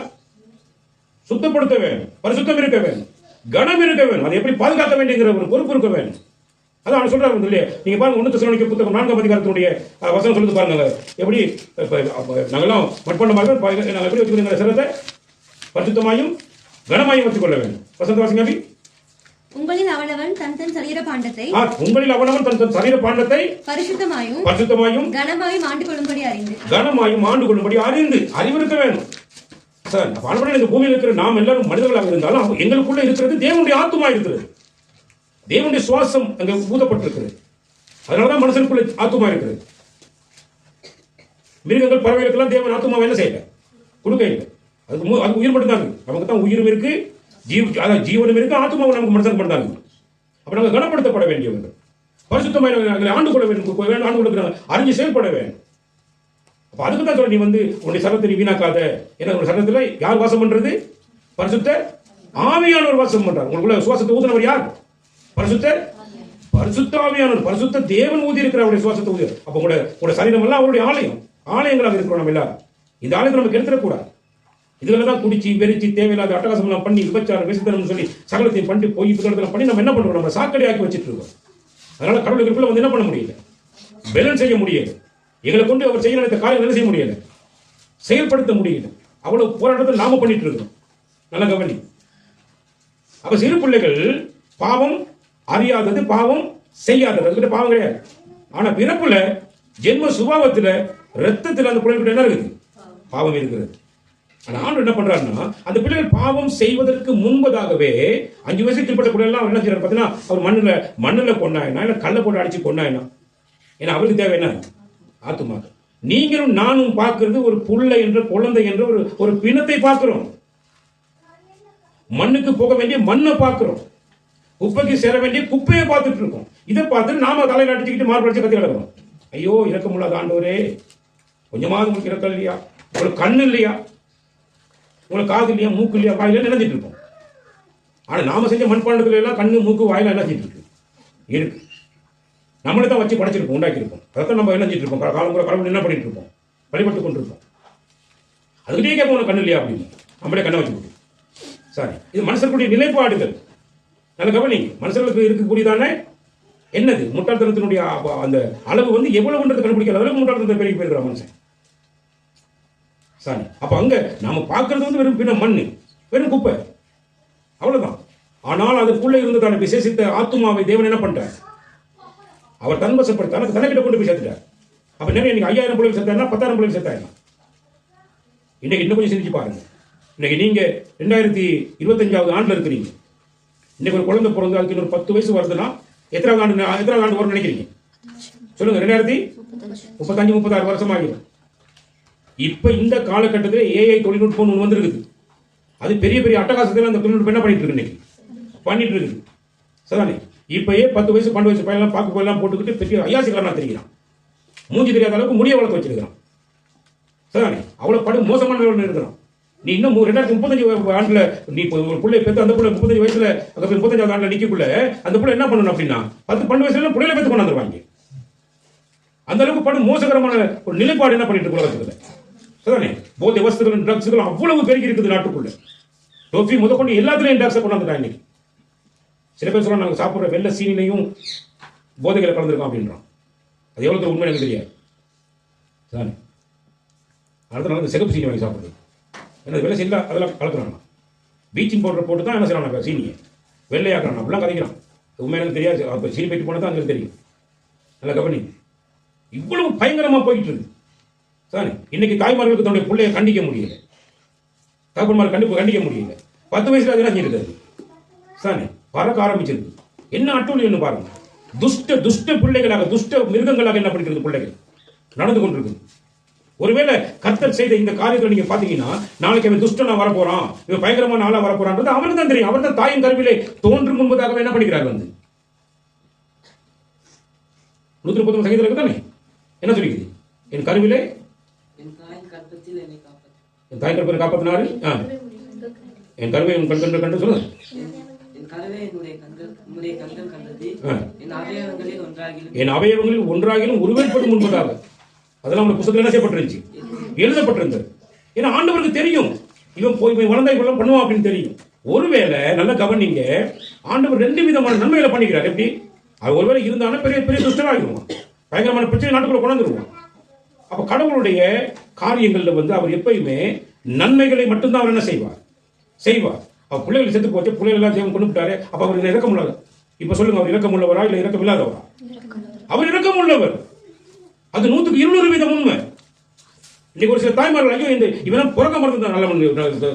சுத்தப்படுத்த வேணும், பரிசுத்தம் இருக்க வேணும், கனம் இருக்க வேணும். அதை எப்படி பாதுகாக்க வேண்டியங்கிற ஒரு பொறுப்பு இருக்க வேணும். அதான் அவன் சொல்றாரு இல்லையா, நீங்க பாருங்க 1 தெசலோனிக்கேயர் புத்தகம் 4ஆம் அதிகாரத்தினுடைய வசனம் சொல்லுது பாருங்க. எப்படி நாங்கெல்லாம் மட்பாண்டமாக நாங்கள் எப்படி வச்சுக்கணும், சிரத்தை பரிசுத்தமாயும் கனமாயும் வச்சுக்கொள்ள வேண்டும். வசந்த வாசிங்க அப்படி. உங்களில் அவனவன் தன் தன் சரீர பாண்டத்தை உங்களில் அவனவன் தன் தன் சரீர பாண்டத்தை பரிசுத்தமாயும் கனமாயும் ஆண்டு கொள்ளும்படி அறிந்து அறிவு இருக்க வேணும். சார் இந்த பூமியில் இருக்கிற நாம் எல்லாரும் மனிதர்களாக இருந்தாலும் எங்களுக்குள்ள இருக்கிறது தேவனுடைய ஆத்துமா இருக்கிறது, தேவனுடைய சுவாசம் அங்கே ஊதப்பட்டிருக்கிறது. அதனாலதான் மனுஷனுக்குள்ள ஆத்துமா இருக்கிறது. மிருகங்கள் பறவைகளுக்கெல்லாம் தேவன் ஆத்துமாவை என்ன செய்யல, கொடுக்க இல்லை. அதுக்கு உயிர் மட்டும் தான் இருக்கு. நமக்கு தான் உயிரும் இருக்கு, ஜீவனும் இருக்கு, ஆத்துமாவும் நமக்கு மனுஷன் மட்டும் தான் இருக்கு. அப்ப நாங்கள் கனப்படுத்தப்பட வேண்டியவர்கள், பரிசுத்தமாக ஆண்டு கொள்ள வேண்டும், ஆண்டு கொடுக்கிறாங்க, அறிஞ்சு செயல்பட வேண்டும். அப்ப அதுக்கு தான் சொல்ல, நீ உன்னுடைய சரத்தை நீ வீணாக்காத. ஏன்னா உங்க சரத்துல யார் வாசம் பண்றது? பரிசுத்த ஆவியானவர் வாசம் பண்றார். உங்களுக்குள்ள சுவாசத்தை ஊதினவர் யார்? பரிசுத்த ஆவியானவர், பரிசுத்த தேவன் ஊதி இருக்கிற அவருடைய சுவாசத்தை ஊதி. அப்ப உங்களோட சரீரம் எல்லாம் அவருடைய ஆலயங்களாக இருக்கிறோம். நம்ம எல்லாரும் இந்த ஆலயத்தை நம்ம கெடுத்துடக்கூடாது. இதுல தான் குடிச்சு வெறிச்சு தேவையில்லாத அட்டகாசம் எல்லாம் பண்ணி விபச்சாரம் விசித்தனம் சொல்லி சகலத்தையும் பண்ணி போய் புத்தகத்தில் பண்ணி நம்ம என்ன பண்றோம், நம்ம சாக்கடை ஆக்கி வச்சுட்டு இருக்கோம். அதனால கடவுளுக்குள்ள என்ன பண்ண முடியல, பேலன்ஸ் செய்ய முடியல. எங்களை கொண்டு அவர் செய்ய நினைத்த காரியம் என்ன செய்ய முடியல, செயல்படுத்த முடியல. அவ்வளவு போராட்டத்தை நாம பண்ணிட்டு இருக்கிறோம். நல்ல கவனி. அப்ப சிறு பிள்ளைகள் பாவம் அறியாதது, பாவம் செய்யாதது, அதுக்கிட்ட பாவம் கிடையாது. ஆனா பிறப்புல ஜென்ம சுபாவத்துல ரத்தத்தில் அந்த பிள்ளைகிட்ட என்ன இருக்குது, பாவம் இருக்கிறது. ஆனா ஆண்டு என்ன பண்றாருன்னா, அந்த பிள்ளைகள் பாவம் செய்வதற்கு முன்பதாகவே 5 வயசுக்கு கீழ்பட்ட பிள்ளைகள் அவர் என்ன செய்யறாரு பார்த்தீங்கன்னா, அவர் மண்ணுல கொண்டாயினா இல்ல கல்லை போட்டு அடிச்சு கொண்டாயினா. ஏன்னா அவருக்கு தேவை என்ன, ஆத்துமாக. நீங்களும் நானும் பார்க்கிறது ஒரு புள்ள என்ற குழந்தை என்ற ஒரு பிணத்தை பார்க்கிறோம். மண்ணுக்கு போக வேண்டிய மண்ணை பார்க்கிறோம், குப்பைக்கு சேர வேண்டிய குப்பையை பார்த்துட்டு இருக்கோம். இதை பார்த்து நாம தலையில் அடிச்சுக்கிட்டு மார்படிச்சு கத்தி கிடக்கிறோம். ஐயோ இறக்க முடியாத ஆண்டவரே, கொஞ்சமாவது உங்களுக்கு இறக்கம் இல்லையா, உங்களுக்கு கண்ணு இல்லையா, உங்களுக்கு காது இல்லையா, மூக்கு இல்லையா, வாயில நினைஞ்சிட்டு இருப்போம். ஆனா நாம செஞ்ச மண்பாண்டத்துல எல்லாம் கண்ணு மூக்கு வாயில நினைஞ்சிட்டு இருக்கு. நம்மளே தான் வச்சு படைச்சிருப்போம், உண்டாக்கியிருப்போம். அதான் நம்ம இணைஞ்சிட்டு இருப்போம். காலம்புற கடவுள் என்ன பண்ணிட்டு இருப்போம், வழிபட்டு கொண்டிருப்போம். அதுக்கிட்டே கேட்போம் கண்ணு இல்லையா அப்படின்னு, நம்மளே கண்ணை வச்சு போட்டு. சாரி, இது மனுஷர்களுடைய நிலைப்பாடுகள். நல்ல கவனிங்க. மனுஷர்களுக்கு இருக்கக்கூடியதானே என்னது முட்டாள்தனத்தினுடைய அந்த அளவு எவ்வளவுன்றது கண்டுபிடிக்கிற அளவுக்கு முட்டாள்தனத்தை பெருகி போயிருக்கிற மனுஷன். சாரி, அப்ப அங்க நாம பார்க்கறது வெறும் பின்ன மண்ணு, வெறும் குப்பை, அவ்வளவுதான். ஆனால் அதுக்குள்ள இருந்து தானே விசேஷித்த ஆத்துமாவை தேவன் என்ன பண்றார், அவர் தன்வசப்படுத்த தனக்கிட்ட கொண்டு போய் சேர்த்துட்டார். அப்ப நிறைய நீங்க 5000 பிள்ளைகள் சேர்த்தாருன்னா 10,000 பிள்ளைகள் சேர்த்தாருன்னா, இன்னைக்கு இன்னும் கொஞ்சம் சிந்திச்சு பாருங்க. இன்னைக்கு நீங்க 2025வது ஆண்டுல இருக்கிறீங்க. இன்னைக்கு ஒரு குழந்தை பிறந்து அதுக்கு இன்னொரு 10 வயசு வருதுன்னா எத்தனாவது ஆண்டு வரும்னு நினைக்கிறீங்க சொல்லுங்க? 2035 36 வருஷம் ஆகிடும். இப்ப இந்த காலகட்டத்தில் ஏஐ தொழில்நுட்பம் ஒன்று வந்திருக்குது. அது பெரிய பெரிய அட்டகாசத்தில் அந்த தொழில்நுட்பம் என்ன பண்ணிட்டு இருக்கு, இன்னைக்கு பண்ணிட்டு இருக்குது. சரிதானே? இப்பயே 10 வயசு 12 வயசு பையன் பாக்கு போயெல்லாம் போட்டுக்கிட்டு பெரிய ஐயாசிக்காரனா தெரிகிறான். மூஞ்சி தெரியாத அளவுக்கு முடிய வளர்த்து வச்சிருக்கிறான். சரிதானே? அவ்வளவு படு மோசமான நிலையில் இருக்கிறான். நீ இன்னும் 2035 ஆண்டுல நீ ஒரு பிள்ளை பெற்று அந்த பிள்ளை 35 வயசுல 35வது ஆண்டுல நிக்கக்குள்ள அந்த பிள்ளை என்ன பண்ணணும் அப்படின்னா 10-12 வயசுல பிள்ளைகளை பெற்று கொண்டாந்துருவாங்க. அந்த அளவுக்கு படு மோசகரமான ஒரு நிலைப்பாடு என்ன பண்ணிட்டு உலகத்துல. சரிதானே? போதை வஸ்துகளும் ட்ரக்ஸுகளும் அவ்வளவு பெருகி இருக்குது நாட்டுக்குள்ள. டோஃபி முதற்கொண்டு எல்லாத்துலயும் ட்ரக்ஸை கொண்டாந்துட்டாங்க இன்னைக்கு. சில பேர் சொல்ல நாங்கள் சாப்பிட்ற வெள்ளை சீனிலையும் போதைகளை கலந்துருக்கோம் அப்படின்றான். அது எவ்வளவு உண்மை எனக்கு தெரியாது. சரிதானே? அடுத்த நாள் சிகப்பு சீனி வாங்கி சாப்பிடுறது. ஏன்னா வெள்ளை சீனில் அதெல்லாம் கலக்குறாங்க. பீச்சிங் பவுடர் போட்டு தான் என்ன செய்யறாங்க, சீனியை வெள்ளையாக்குறாங்க. அப்படிலாம் கதைக்கிறான். உண்மை எனக்கு தெரியாது. அப்போ சீனி போயிட்டு போனால் தான் எனக்கு தெரியும். நல்லா கவனி. இவ்வளவு பயங்கரமா போயிட்டு இருக்கு. சார், இன்னைக்கு தாய்மார்களுக்கு தன்னுடைய பிள்ளையை கண்டிக்க முடியல, தகப்பன்மார் கண்டிக்க முடியல. 10 வயசுல அது என்ன இருக்காது சார், பறக்க ஆரம்பிச்சிருக்கு. என்ன அட்டூழியம் பாருங்க. துஷ்ட பிள்ளைகளாக, துஷ்ட மிருகங்களாக என்ன பண்ணிட்டு இருக்கு பிள்ளைகள் நடந்து கொண்டிருக்கு. ஒருவேளை கர்த்தர் செய்த இந்த காரியத்தை நீங்க பாத்தீங்கன்னா, நாளைக்கு அவன் துஷ்டனா வரப்போறான், இவன் பயங்கரமான ஆளா வரப்போறான்றது அவனுக்கு தான் தெரியும். அவர் தான் தாயின் கருவிலே தோன்றும் முன்பதாகவே என்ன பண்ணிக்கிறார் 130 சங்கீதம் தானே என்ன சொல்லிக்குது, என் கருவிலே என் தாய் கற்பனை காப்பாத்தினாரு, என் கருவை உன் கண் கண்டு சொல்லுங்க, உம்முடைய கண்கள் கண்டது என் அவயவங்களில் ஒன்றாகிலும் என் அவயவங்களில் ஒன்றாகிலும் உருவேற்படும் முன்பதாக. அதெல்லாம் உங்க புத்தகத்தில் என்ன செய்யப்பட்டிருந்துச்சு, எழுதப்பட்டிருந்தது. ஏன்னா ஆண்டவருக்கு தெரியும் இவன் போய் வளர்ந்தா இவெல்லாம் பண்ணுவான் அப்படின்னு தெரியும். ஒருவேளை நல்ல கவனிங்க, ஆண்டவர் 2 விதமான நன்மைகளை பண்ணிக்கிறார். எப்படி? அது ஒருவேளை இருந்தாலும் பெரிய பெரிய துஷ்டராகிடுவான், பயங்கரமான பிரச்சனை நாட்டுக்குள்ள கொண்டாந்துருவான். அப்ப கடவுளுடைய காரியங்கள்ல அவர் எப்பயுமே நன்மைகளை மட்டும்தான் அவர் என்ன செய்வார். அவர் பிள்ளைகள் செத்து போச்சு, பிள்ளைகள் எல்லாம் தேவன் கொண்டு விட்டாரு. அப்ப அவர் இரக்கம் உள்ளவர். இப்ப சொல்லுங்க, அவர் இரக்கம் உள்ளவரா இல்ல இரக்கம் இல்லாதவரா? அவர் இரக்கம் உள்ளவர். அது 100% உண்மை. இன்னைக்கு ஒரு சில தாய்மார்கள் ஐயோ இவன் புறக்க மருந்து நல்லவன்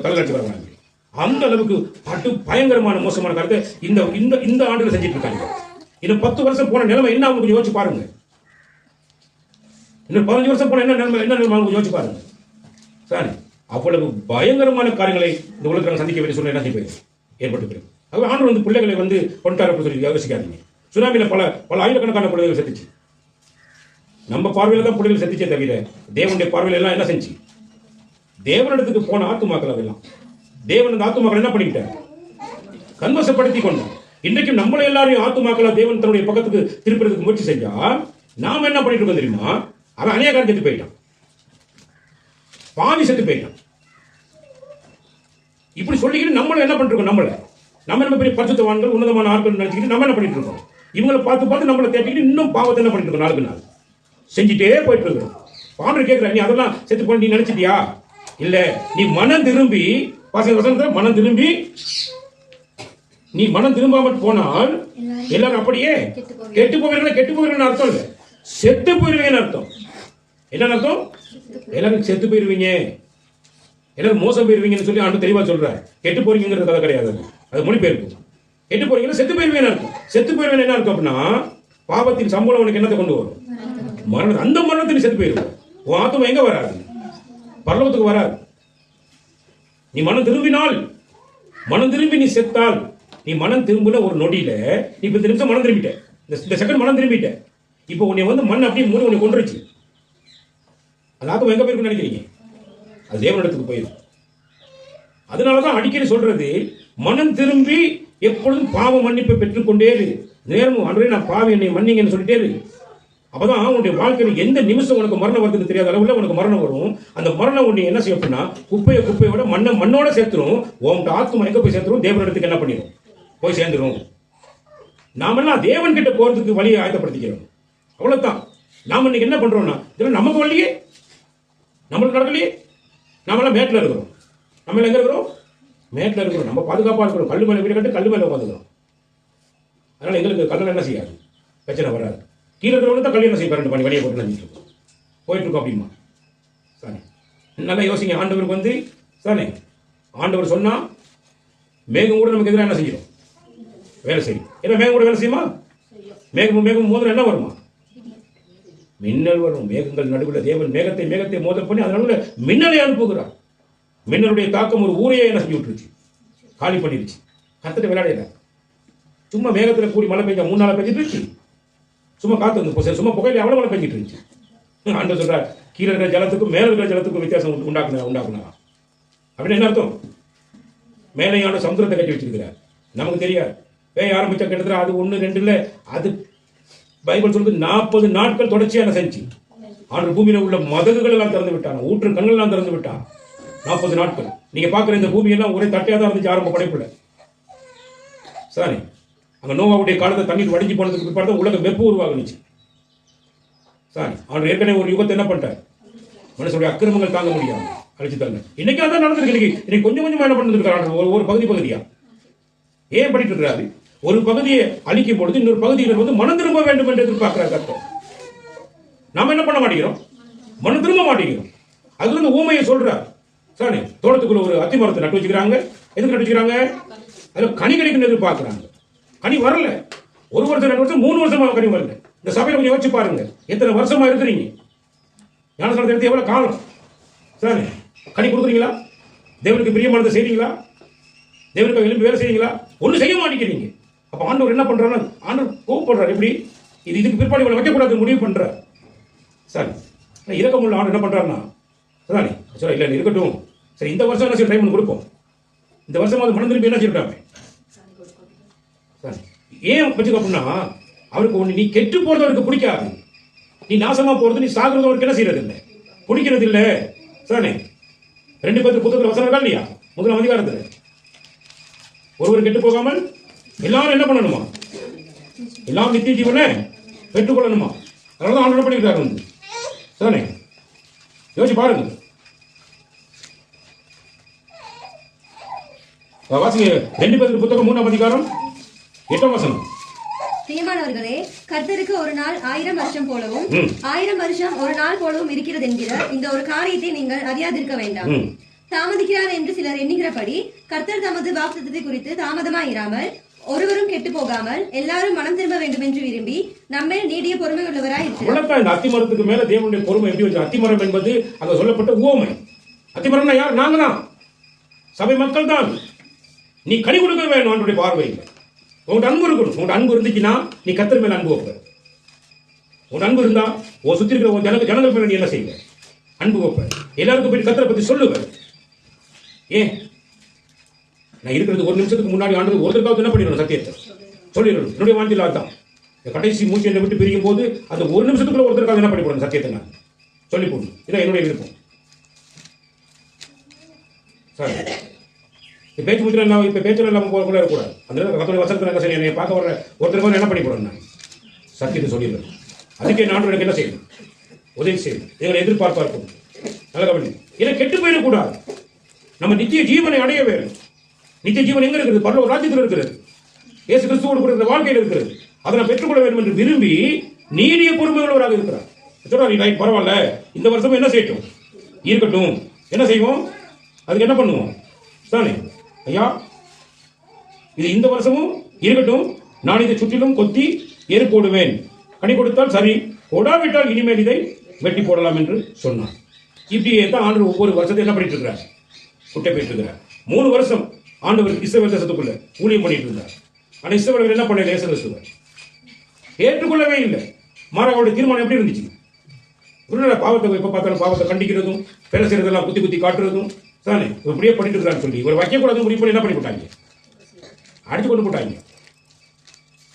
தலைநாட்டி வர்றாங்க. அந்த அளவுக்கு பட்டு பயங்கரமான மோசமான கருத்தை இந்த ஆண்டுல செஞ்சுட்டு இருக்காங்க. இன்னும் 10 வருஷம் போன நிலைமை என்ன அவங்க யோசிச்சு பாருங்க. இன்னும் 15 வருஷம் போன என்ன நிலைமை அவங்க யோசிச்சு பாருங்க. சரி, அவ்வளவு பயங்கரமான காரியங்களை இந்த உலகத்தில் சந்திக்க வேண்டிய சூழ்நிலை என்ன செய்ய ஏற்பட்டு. அது ஆண்டு பிள்ளைகளை கொண்டாரு அப்படின்னு சொல்லி யோசிக்காதீங்க. சுனாமியில பல ஆயிரக்கணக்கான பிள்ளைகள் செத்துச்சு. நம்ம பார்வையில தான் பிள்ளைகள் செத்துச்சே தவிர தேவனுடைய பார்வையில எல்லாம் என்ன செஞ்சு, தேவனிடத்துக்கு போன ஆத்துமாக்கள் அதெல்லாம் தேவன் அந்த ஆத்துமாக்கள் என்ன பண்ணிக்கிட்டார், கன்வசப்படுத்தி கொண்டார். இன்றைக்கு நம்மள எல்லாரையும் ஆத்துமாக்களா தேவன் தன்னுடைய பக்கத்துக்கு திருப்பறதுக்கு முயற்சி செஞ்சா நாம என்ன பண்ணிட்டு இருக்கோம் தெரியுமா? அவன் அநேகாரம் செத்து போயிட்டான், பாவி செத்து போயிட்டான். இப்படி சொல்லிக்கிட்டு நம்மள என்ன பண்ணிட்டு இருக்கோம், நம்ம பெரிய பரிசுத்தவான்கள் உன்னதமான ஆட்கள் நினைச்சுக்கிட்டு நம்ம என்ன பண்ணிட்டு இருக்கோம், இவங்களை பார்த்து நம்மளை தேட்டிக்கிட்டு இன்னும் பாவத்தை என்ன பண்ணிட்டு இருக்கோம், நாளுக்கு நாள் செஞ்சுட்டே போயிட்டு இருக்கிறோம். பாண்டர் கேட்கிற, நீ அதெல்லாம் செத்து போன நீ நினைச்சிட்டியா? இல்ல, நீ மனம் திரும்பி மனம் திரும்பி நீ மனம் திரும்பாம போனால் எல்லாரும் அப்படியே கெட்டு போவீங்கன்னு அர்த்தம் இல்ல, செத்து போயிருவீங்கன்னு அர்த்தம். என்ன அர்த்தம்? எல்லாரும் செத்து போயிருவீங்க, எல்லாரும் மோசம் போயிருவீங்கன்னு சொல்லி ஆண்டு தெளிவா சொல்றாரு. கெட்டு போறீங்கிறது கதை கிடையாது, அது மொழிபெயர்ப்பு. கெட்டு போறீங்கன்னா செத்து போயிருவீங்கன்னு அர்த்தம். செத்து போயிருவேன் என்ன அர்த்தம் அப்படின்னா, பாவத்தின் சம்பளம் உனக்கு என்னத்தை கொண்டு வரும், மரணம். அந்த மரணத்தில் செத்து போயிருவோம். உன் ஆத்மா எங்க வராது, பரலோகத்துக்கு வராது. நீ மனம் திரும்பினால், மனம் திரும்பி நீ செத்தால், நீ மனம் திரும்பின ஒரு நொடியில நீ 10 நிமிஷம் மனம் திரும்பிட்ட, இந்த செகண்ட் மனம் திரும்பிட்ட. இப்போ உன்னை மண் அப்படியே மூடி உன்னை கொண்டுருச்சு. அந்த ஆத்மா எங்க போயிருக்குன்னு நினைக்கிறீங்க? அது தேவனிடத்துக்கு போயிடும். அதனாலதான் அடிக்கடி சொல்றது, மனம் திரும்பி எப்பொழுதும் பாவ மன்னிப்பை பெற்றுக்கொண்டே இரு. நேரமும் அன்றே நான் பாவி என்னை மன்னிங்கன்னு சொல்லிட்டே இரு. அப்பதான் உன்னுடைய வாழ்க்கையில் எந்த நிமிஷம் உனக்கு மரணம் வருதுன்னு தெரியாத அளவுல உனக்கு மரணம் வரும். அந்த மரணம் உன்னை என்ன செய்யும் அப்படின்னா, குப்பையோட மண்ணோட சேர்த்துரும். உன்கிட்ட ஆத்மா எங்க போய் சேர்த்துரும், தேவனிடத்துக்கு என்ன பண்ணிடும், போய் சேர்ந்துரும். நாமெல்லாம் தேவன் கிட்ட போறதுக்கு வழியை ஆயத்தப்படுத்திக்கிறோம், அவ்வளவுதான். நாம இன்னைக்கு என்ன பண்றோம்னா, இதெல்லாம் நமக்கு வழியே, நம்மளுக்கு நடக்கலையே. நாமெல்லாம் மேட்ல இருக்கிறோம். நம்ம எங்க இருக்கிறோம்? மேட்ல இருக்கிறோம். நம்ம பாதுகாப்பா இருக்கிறோம். கல்லு மேல வீடு கட்டு கல்லு மேல உட்காந்துக்கிறோம். அதனால எங்களுக்கு கல்ல என்ன செய்யாது, பிரச்சனை வராது. கீழே இருக்கிறவங்க தான் கல்யாணம் செய்ய 2 பண்ணி வழியை போட்டு நினைச்சிட்டு இருக்கோம், போயிட்டு இருக்கோம் அப்படிமா. சாரி, நல்லா யோசிங்க. ஆண்டவருக்கு சாரி, ஆண்டவர் சொன்னா மேகம் கூட நமக்கு எதிராக என்ன செஞ்சிடும், வேலை செய்யும். ஏன்னா மேகம் கூட வேலை செய்யுமா? மேகம் மோதிரம் என்ன வருமா? மின்னல் வரும். மேகங்கள் நடுவில் தேவன் மேகத்தை மோதல் பண்ணி அதனால மின்னலை அனுப்புகிறார். மின்னலுடைய தாக்கம் ஒரு ஊரையே என்ன செஞ்சு விட்டுருச்சு, காலி பண்ணிருச்சு. கத்துட்டு விளையாடல. சும்மா மேகத்தில் கூடி மழை பெஞ்சா 3 நாள் பெஞ்சிட்டு இருந்துச்சு. சும்மா காத்து வந்து சும்மா புகையில அவ்வளவு மழை பெஞ்சிட்டு இருந்துச்சு. ஆண்டு சொல்றார், கீழே இருக்கிற ஜலத்துக்கும் மேல இருக்கிற ஜலத்துக்கும் வித்தியாசம் உண்டாக்குனா அப்படின்னு என்ன அர்த்தம்? மேலையான சமுத்திரத்தை கட்டி வச்சிருக்கிறார். நமக்கு தெரியாது. ஆரம்பிச்ச கிட்டத்தட்ட அது 1, 2 இல்ல, அது பைபிள் சொல்றது 40 நாட்கள் தொடர்ச்சியா என்ன செஞ்சு ஆண்டு பூமியில உள்ள மதகுகள் எல்லாம் திறந்து விட்டான், ஊற்று கண்கள் எல்லாம் திறந்து விட்டான். 40 நாட்கள். நீங்க பாக்குற இந்த பூமி எல்லாம் ஒரே தட்டையா தான் இருந்துச்சு ஆரம்ப படைப்புல. சரி, அங்க நோவாவுடைய காலத்தை தண்ணீர் வடிஞ்சு போனதுக்கு பிற்பாடு உலக வெப்பு உருவாகுச்சு. சரி, அவர் ஏற்கனவே ஒரு யுகத்தை என்ன பண்ணிட்டார், மனுஷனுடைய அக்கிரமங்கள் தாங்க முடியாது அழிச்சு தரல. இன்னைக்கு அதான் நடந்திருக்கு. இன்னைக்கு கொஞ்சம் கொஞ்சமா என்ன பண்ணிருக்காரு, ஒரு பகுதியா ஏன் பண்ணிட்டு இருக்கிறாரு. ஒரு பகுதியை அழிக்கும் பொழுது இன்னொரு பகுதியினர் மனம் திரும்ப வேண்டும் என்று எதிர்பார்க்கிறார் கர்த்தர். நாம என்ன பண்ண மாட்டேங்கிறோம், மனம் திரும்ப மாட்டேங்கிறோம். அதுல இருந்து ஊமையை சொல்றார். சரி, தோட்டத்துக்குள்ள ஒரு அத்தி மரத்தை நட்டு வச்சுக்கிறாங்க. எதுக்கு நட்டு வச்சுக்கிறாங்க? அதுல கனி கிடைக்கும் எதிர்பார்க்கிறாங்க. கனி வரல. 1 வருஷம் 2 வருஷம் 3 வருஷமா கனி வரல. இந்த சபையில கொஞ்சம் யோசிச்சு பாருங்க, எத்தனை வருஷமா இருக்கிறீங்க, ஞானஸ்நானத்தை எடுத்து எவ்வளவு காலம். சரி, கனி கொடுக்குறீங்களா? தேவனுக்கு பிரியமானதை செய்றீங்களா? தேவனுக்கு எழுப்பி வேலை செய்றீங்களா? ஒன்றும் செய்ய மாட்டேங்கிறீங்க. அப்ப ஆண்டவர் என்ன பண்றாரு, ஆண்டவர் கோவப்படுறாரு. எப்படி இதுக்கு பிற்பாடு இவளை வைக்கக்கூடாது முடிவு பண்றார். சரி, இரக்கமுள்ள ஆண்டு என்ன பண்றாருன்னா, சரி சரி இல்லை இருக்கட்டும், சரி இந்த வருஷம் என்ன செய்ய டைம் கொடுப்போம், இந்த வருஷம் அது மனம் திரும்பி என்ன செய்யறாங்க. சரி, ஏன் வச்சுக்க அப்படின்னா அவருக்கு ஒண்ணு நீ கெட்டு போறது அவருக்கு பிடிக்காது. நீ நாசமா போறது, நீ சாகுறது அவருக்கு என்ன செய்யறது இல்லை, பிடிக்கிறது இல்லை. சரிதானே? 2 பேருக்கு புத்தகத்தில் வசனம் இருக்கா இல்லையா? முதலாம் அதிகாரத்தில் ஒருவர் கெட்டு போகாமல் எல்லாரும் என்ன பண்ணணுமா? எல்லாம் நித்திய ஜீவனை பெற்றுக்கொள்ளணுமா? அதனால ஆண்டவர் பண்ணியிருக்காரு வந்து. சரிதானே? யோசிச்சு பாருங்க. வாசிங்க 2 பேருக்கு புத்தகம் 3ஆம் அதிகாரம் 8ஆம் வசனம். பிரியமானவர்களே, கர்த்தருக்கு ஒரு நாள் 1000 வருஷம் போலவும் 1000 வருஷம் ஒரு நாள் போலவும் இருக்கிறது என்கிற இந்த ஒரு காரியத்தை நீங்கள் அறியாதிருக்க வேண்டாம். தாமதிக்கிறார் என்று சிலர் எண்ணுகிறபடி கர்த்தர் தமது வாக்குத்தத்தத்தை குறித்து தாமதமாயிராமல் ஒருவரும் கெட்டு போகாமல் எல்லாரும் மனம் திரும்ப வேண்டும் என்று விரும்பி நம்மேல் நீடிய பொறுமை உள்ளவராய் இருக்கிறார். இந்த அத்திமரத்துக்கு மேல தேவனுடைய பொறுமை எப்படி வச்சு? அத்திமரம் என்பது அங்க சொல்லப்பட்ட உவமை. அத்திமரம்னா யார்? நாங்க தான், சபை மக்கள் தான். நீ கனி கொடுக்க வேணும் ஆண்டவருடைய பார்வையில். உங்கள்கிட்ட அன்பு இருக்கணும். உங்கள்கிட்ட அன்பு இருந்துச்சுன்னா நீ கர்த்தர் மேல அன்பு வைப்ப. உன் அன்பு இருந்தா உன் சுத்தி இருக்கிற உன் ஜனங்கள் மேல நீ என்ன செய்வ? அன்பு வைப்ப. எல்லாருக்கும் போய் கர்த்தரை பத்தி சொல்லுவேன். ஏன் நான் இருக்கிறது ஒரு நிமிஷத்துக்கு முன்னாடி ஆண்டு ஒருத்தருக்காவது என்ன பண்ணிடணும்? சத்தியத்தை சொல்லிடணும். என்னுடைய வாழ்க்கையில் அதுதான். கடைசி மூச்சு என்னை விட்டு பிரியும் போது அந்த ஒரு நிமிஷத்துக்குள்ள ஒருத்தருக்காக என்ன பண்ணி போடணும்? சத்தியத்தை நான் சொல்லி போடணும். இதான் என்னுடைய விருப்பம். சரி, பேச்சு முடிச்சு நான் இப்போ பேச்சு இல்லாமல் கூட இருக்கக்கூடாது. அந்த கத்தோடைய வசனத்தை என்ன செய்யணும்? என்னை பார்க்க வர ஒருத்தருக்கு என்ன பண்ணி போடணும்? நான் சத்தியத்தை சொல்லிடுறேன். அதுக்கு நான் எனக்கு என்ன செய்யணும்? உதவி செய்யணும். எங்களை எதிர்பார்ப்பா இருக்கும். நல்ல கவனி. ஏன்னா கெட்டு போயிடக்கூடாது. நம்ம நித்திய ஜீவனை அடைய வேணும். நித்திய ஜீவன் எங்க இருக்கிறது? பரலோக ராஜ்யத்தில் இருக்கிறது. இயேசு கிறிஸ்துவோடு கொடுக்கிற வாழ்க்கையில் இருக்கிறது. அதை நான் பெற்றுக்கொள்ள வேண்டும் என்று விரும்பி நீடிய பொறுமை உள்ளவராக இருக்கிறார். சொல்றா, நீ ரைட், பரவாயில்ல, இந்த வருஷமும் என்ன செய்யட்டும்? இருக்கட்டும். என்ன செய்வோம்? அதுக்கு என்ன பண்ணுவோம்? தானே ஐயா, இது இந்த வருஷமும் இருக்கட்டும். நான் இதை சுற்றிலும் கொத்தி எரு போடுவேன். கனி கொடுத்தால் சரி, கொடாவிட்டால் இனிமேல் இதை வெட்டி போடலாம் என்று சொன்னான். இப்படியே தான் ஆண்டு ஒவ்வொரு வருஷத்தை என்ன பண்ணிட்டு இருக்கிறார்? குட்டை போயிட்டு இருக்கிறார். 3 வருஷம் ஆண்டவர் இஸ்ரவேல் தேசத்துக்குள்ள ஊழியம் பண்ணிட்டு இருந்தார். ஆனால் இஸ்ரவேலர்கள் என்ன பண்ணல? இயேசு கிறிஸ்துவை ஏற்றுக்கொள்ளவே இல்லை. மாறாக அவருடைய தீர்மானம் எப்படி இருந்துச்சு? பாவத்தை எப்ப பார்த்தாலும் பாவத்தை கண்டிக்கிறதும், வேலை செய்யறதெல்லாம் குத்தி குத்தி காட்டுறதும் தானே. இப்படியே பண்ணிட்டு இருக்கிறான்னு சொல்லி இவர் வைக்கக்கூடாதுன்னு முடிவு பண்ணி என்ன பண்ணி போட்டாங்க? அடிச்சு கொண்டு போட்டாங்க.